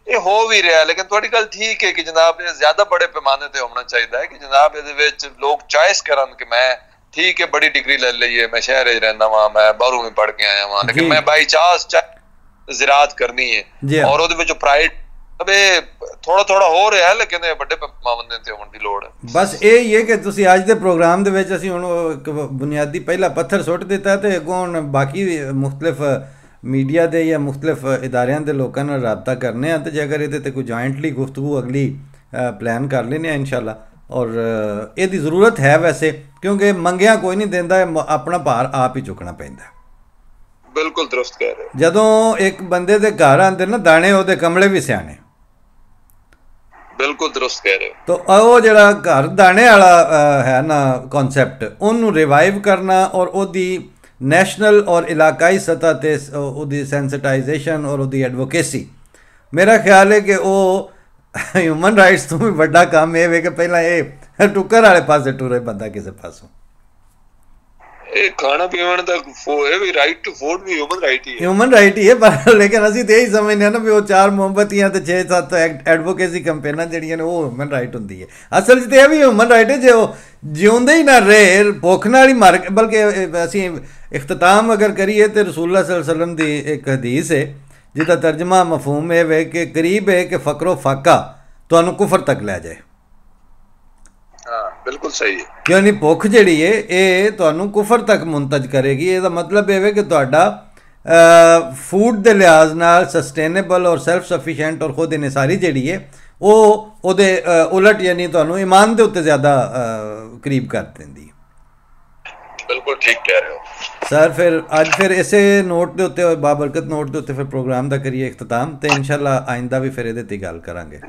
Speaker 2: ਇਹ ਹੋ ਵੀ ਰਿਹਾ, ਲੇਕਿਨ ਤੁਹਾਡੀ ਗੱਲ ਠੀਕ ਹੈ ਕਿ ਜਨਾਬ ਇਹ ਜ਼ਿਆਦਾ ਬੜੇ ਪੈਮਾਨੇ ਤੇ ਹੋਣਾ ਚਾਹੀਦਾ ਹੈ ਕਿ ਜਨਾਬ ਇਹਦੇ ਵਿੱਚ ਲੋਕ ਚॉइस ਕਰਨ ਕਿ ਮੈਂ ਠੀਕ ਹੈ ਬੜੀ ਡਿਗਰੀ ਲੈ ਲਈਏ, ਮੈਂ ਸ਼ਹਿਰ ਵਿੱਚ ਰਹਿੰਦਾ ਵਾਂ, ਮੈਂ ਬਾਹਰੋਂ ਵੀ ਪੜ੍ਹ ਕੇ ਆਇਆ ਵਾਂ, ਲੇਕਿਨ ਮੈਂ ਬਾਈ ਚਾਂਸ ਜ਼ਿਰਾਅਤ ਕਰਨੀ ਹੈ ਔਰ ਉਹਦੇ ਵਿੱਚੋਂ ਪ੍ਰਾਈਡ ਅਬੇ ਥੋੜਾ ਥੋੜਾ ਹੋ ਰਿਹਾ ਹੈ, ਲੇਕਿਨ ਇਹ ਵੱਡੇ ਪੈਮਾਨੇ ਤੇ ਹੋਣ ਦੀ ਲੋੜ ਹੈ।
Speaker 1: ਬਸ ਇਹ ਹੀ ਹੈ ਕਿ ਤੁਸੀਂ ਅੱਜ ਦੇ ਪ੍ਰੋਗਰਾਮ ਦੇ ਵਿੱਚ ਅਸੀਂ ਹੁਣ ਇੱਕ ਬੁਨਿਆਦੀ ਪਹਿਲਾ ਪੱਥਰ ਸੁੱਟ ਦਿੱਤਾ ਤੇ ਅੱਗੋਂ ਹੁਣ ਬਾਕੀ ਮੁਖਤਲਿਫ ਮੀਡੀਆ ਦੇ ਜਾਂ ਮੁਖਤਲਿਫ ਇਦਾਰਿਆਂ ਦੇ ਲੋਕਾਂ ਨਾਲ ਰਾਬਤਾ ਕਰਨੇ ਆ, ਤੇ ਜੇ ਅਗਰ ਇਹਦੇ ਤੇ ਕੋਈ ਜੁਆਇੰਟਲੀ ਗੁਫ਼ਤਗੂ ਅਗਲੀ ਪਲਾਨ ਕਰ ਲੈਂਦੇ ਆ ਇਨਸ਼ਾਅੱਲਾ, ਔਰ ਇਹਦੀ ਜ਼ਰੂਰਤ ਹੈ ਵੈਸੇ, ਕਿਉਂਕਿ ਮੰਗਿਆ ਕੋਈ ਨਹੀਂ ਦਿੰਦਾ, ਆਪਣਾ ਭਾਰ ਆਪ ਹੀ ਚੁੱਕਣਾ ਪੈਂਦਾ।
Speaker 2: ਬਿਲਕੁਲ ਦਰੁਸਤ ਕਹਿ ਰਹੇ।
Speaker 1: ਜਦੋਂ ਇੱਕ ਬੰਦੇ ਦੇ ਘਰ ਆਉਂਦੇ ਨਾ ਦਾਣੇ, ਉਹਦੇ ਕਮਲੇ ਵੀ ਸਿਆਣੇ।
Speaker 2: ਬਿਲਕੁਲ ਦਰੁਸਤ ਕਹਿ ਰਹੇ ਹੋ।
Speaker 1: ਤਾਂ ਉਹ ਜਿਹੜਾ ਘਰ ਦਾਣੇ ਵਾਲਾ ਹੈ ਨਾ ਕਨਸੈਪਟ, ਉਹਨੂੰ ਰਿਵਾਈਵ ਕਰਨਾ ਔਰ ਉਹਦੀ ਨੈਸ਼ਨਲ ਔਰ ਇਲਾਕਾਈ ਸਤਹ 'ਤੇ ਉਹਦੀ ਸੈਂਸਿਟਾਈਜੇਸ਼ਨ ਔਰ ਉਹਦੀ ਐਡਵੋਕੇਸੀ, ਮੇਰਾ ਖਿਆਲ ਹੈ ਕਿ ਉਹ ਹਿਊਮਨ ਰਾਈਟਸ ਤੋਂ ਵੀ ਵੱਡਾ ਕੰਮ ਇਹ ਵੇ ਕਿ ਪਹਿਲਾਂ ਇਹ ਟੁੱਕਰ ਵਾਲੇ ਪਾਸੇ ਟੁਰੇ ਬੰਦਾ ਕਿਸੇ ਪਾਸੋਂ।
Speaker 2: ਇਹ ਖਾਣਾ ਪੀਣ ਦਾ ਇਹ ਵੀ ਰਾਈਟ ਟੂ ਫੂਡ ਵੀ ਹਿਊਮਨ ਰਾਈਟ ਹੀ ਹੈ,
Speaker 1: ਹਿਊਮਨ ਰਾਈਟ ਹੀ ਹੈ, ਪਰ ਲੇਕਿਨ ਅਸੀਂ ਤਾਂ ਇਹੀ ਸਮਝਦੇ ਹਾਂ ਨਾ ਵੀ ਉਹ 4 ਮੋਮਬੱਤੀਆਂ ਤੇ 6-7 ਐਡਵੋਕੇਸੀ ਕੰਪੇਨਾਂ ਜਿਹੜੀਆਂ ਨੇ ਉਹ ਹਿਊਮਨ ਰਾਈਟ ਹੁੰਦੀ ਹੈ। ਅਸਲ 'ਚ ਤਾਂ ਇਹ ਵੀ ਹਿਊਮਨ ਰਾਈਟ ਹੈ ਜੇ ਉਹ ਜਿਉਂਦੇ ਹੀ ਨਾ ਰਹੇ, ਭੁੱਖ ਨਾਲ ਹੀ ਮਰ, ਬਲਕਿ ਅਸੀਂ ਇਖਤਤਾਮ ਅਗਰ ਕਰੀਏ ਤਾਂ ਰਸੂਲੁल्लाह सल्लल्लाहु अलैहि वसल्लम ਦੀ ਇੱਕ ਹਦੀਸ ਹੈ ਜਿਹਦਾ ਤਰਜਮਾ ਮਫਹੂਮ ਇਹ ਵੇ ਕਿ ਕਰੀਬ ਹੈ ਕਿ ਫਕਰੋ ਫਾਕਾ ਤੁਹਾਨੂੰ ਕੁਫਰ ਤੱਕ ਲੈ ਜਾਏ।
Speaker 2: ਬਿਲਕੁਲ ਸਹੀ ਹੈ,
Speaker 1: ਕਿਉਂ ਨਹੀਂ, ਭੁੱਖ ਜਿਹੜੀ ਹੈ ਇਹ ਤੁਹਾਨੂੰ ਕੁਫਰ ਤੱਕ ਮੁੰਤਜ ਕਰੇਗੀ। ਇਹਦਾ ਮਤਲਬ ਇਹ ਵੇ ਕਿ ਤੁਹਾਡਾ ਫੂਡ ਦੇ ਲਿਹਾਜ਼ ਨਾਲ ਸਸਟੇਨੇਬਲ ਔਰ ਸੈਲਫ ਸਫੀਸ਼ੀਐਂਟ ਔਰ ਖੁਦ ਇਨਸਾਰੀ ਜਿਹੜੀ ਹੈ ਉਹਦੇ ਉਲਟ ਯਾਨੀ ਤੁਹਾਨੂੰ ਈਮਾਨ ਦੇ ਉੱਤੇ ਜ਼ਿਆਦਾ ਕਰੀਬ ਕਰ ਦਿੰਦੀ ਹੈ।
Speaker 2: ਬਿਲਕੁਲ ਠੀਕ ਕਹਿ ਰਹੇ ਹੋ
Speaker 1: ਸਰ। ਫਿਰ ਇਸੇ ਨੋਟ ਦੇ ਉੱਤੇ, ਬਾਬਰਕਤ ਨੋਟ ਦੇ ਉੱਤੇ ਫਿਰ ਪ੍ਰੋਗਰਾਮ ਦਾ ਕਰੀਏ ਇਖਤਤਾਮ, ਤੇ ਇਨਸ਼ਾਅੱਲਾ ਆਇੰਦਾ ਵੀ ਫਿਰ ਇਹਦੇ 'ਤੇ ਗੱਲ ਕਰਾਂਗੇ।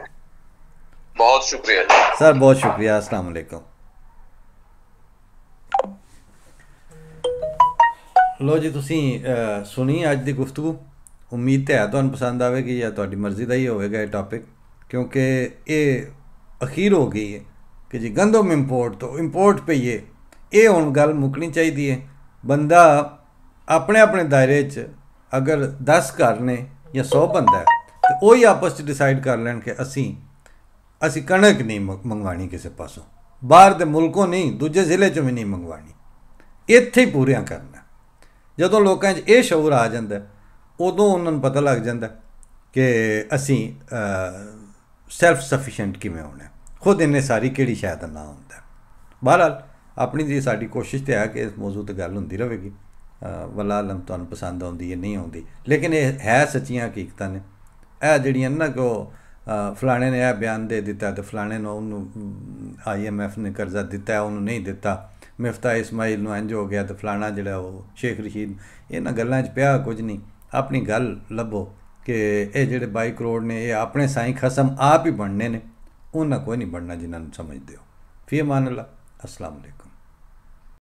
Speaker 2: ਬਹੁਤ ਸ਼ੁਕਰੀਆ ਜੀ
Speaker 1: ਸਰ, ਬਹੁਤ ਸ਼ੁਕਰੀਆ। अस्सलाम वालेकुम। ਲੋ ਜੀ, ਤੁਸੀਂ ਸੁਣੀ ਅੱਜ ਦੀ ਗੁਫ਼ਤਗੂ। ਉਮੀਦ ਤਾਂ ਹੈ ਤੁਹਾਨੂੰ ਪਸੰਦ ਆਵੇਗੀ, ਜਾਂ ਤੁਹਾਡੀ ਮਰਜ਼ੀ ਦਾ ਹੀ ਹੋਵੇਗਾ ਇਹ ਟੌਪਿਕ, ਕਿਉਂਕਿ ਇਹ ਅਖੀਰ ਹੋ ਗਈ ਹੈ ਕਿ ਜੀ ਗੰਦਮ ਇੰਪੋਰਟ ਤੋਂ ਇੰਪੋਰਟ ਪਈਏ। ਇਹ ਹੁਣ ਗੱਲ ਮੁੱਕਣੀ ਚਾਹੀਦੀ ਹੈ। ਬੰਦਾ ਆਪਣੇ ਆਪਣੇ ਦਾਇਰੇ 'ਚ ਅਗਰ 10 ਘਰ ਨੇ ਜਾਂ 100 ਬੰਦਾ ਹੈ, ਤਾਂ ਉਹੀ ਆਪਸ 'ਚ ਡਿਸਾਈਡ ਕਰ ਲੈਣ ਕਿ ਅਸੀਂ ਕਣਕ ਨਹੀਂ ਮੰਗਵਾਉਣੀ ਕਿਸੇ ਪਾਸੋਂ, ਬਾਹਰ ਦੇ ਮੁਲਕੋਂ ਨਹੀਂ, ਦੂਜੇ ਜ਼ਿਲ੍ਹੇ 'ਚੋਂ ਵੀ ਨਹੀਂ ਮੰਗਵਾਉਣੀ, ਇੱਥੇ ਹੀ ਪੂਰੀਆਂ ਕਰਨਾ। ਜਦੋਂ ਲੋਕਾਂ 'ਚ ਇਹ ਸ਼ਊਰ ਆ ਜਾਂਦਾ, ਉਦੋਂ ਉਹਨਾਂ ਨੂੰ ਪਤਾ ਲੱਗ ਜਾਂਦਾ ਕਿ ਅਸੀਂ ਸੈਲਫ ਸਫੀਸ਼ੀਐਂਟ ਕਿਵੇਂ ਹੋਣਾ, ਖੁਦ ਇੰਨੇ ਸਾਰੀ ਕਿਹੜੀ ਸ਼ਾਇਦ ਦਾ ਨਾ ਹੁੰਦਾ। ਬਹਰਹਾਲ ਆਪਣੀ ਜੀ ਸਾਡੀ ਕੋਸ਼ਿਸ਼ ਤਾਂ ਹੈ ਕਿ ਇਸ ਮੌਜੂ 'ਤੇ ਗੱਲ ਹੁੰਦੀ ਰਹੇਗੀ। ਵੱਲਾ ਆਲਮ ਤੁਹਾਨੂੰ ਪਸੰਦ ਆਉਂਦੀ ਹੈ ਨਹੀਂ ਆਉਂਦੀ, ਲੇਕਿਨ ਇਹ ਹੈ ਸੱਚੀਆਂ ਹਕੀਕਤਾਂ ਨੇ। ਇਹ ਜਿਹੜੀਆਂ ਨਾ ਕਿ ਫਲਾਣੇ ਨੇ ਇਹ ਬਿਆਨ ਦੇ ਦਿੱਤਾ ਅਤੇ ਫਲਾਣੇ ਨੂੰ ਉਹਨੂੰ IMF ਨੇ ਕਰਜ਼ਾ ਦਿੱਤਾ, ਉਹਨੂੰ ਨਹੀਂ ਦਿੱਤਾ, ਮਿਫਤਾ ਇਸਮਾਈਲ ਨੂੰ ਇੰਝ ਹੋ ਗਿਆ, ਅਤੇ ਫਲਾਣਾ ਜਿਹੜਾ ਉਹ ਸ਼ੇਖ ਰਸ਼ੀਦ, ਇਹਨਾਂ ਗੱਲਾਂ 'ਚ ਪਿਆ ਕੁਝ ਨਹੀਂ। ਆਪਣੀ ਗੱਲ ਲੱਭੋ ਕਿ ਇਹ ਜਿਹੜੇ 22 ਕਰੋੜ ਨੇ ਇਹ ਆਪਣੇ ਸਾਈਂ ਖਸਮ ਆਪ ਹੀ ਬਣਨੇ ਨੇ, ਉਹਨਾਂ ਕੋਈ ਨਹੀਂ ਬਣਨਾ ਜਿਨ੍ਹਾਂ ਨੂੰ ਸਮਝਦੇ ਹੋ। ਫੀ ਅਮਾਨ ਅੱਲਾ। अस्सलाम वालेकुम।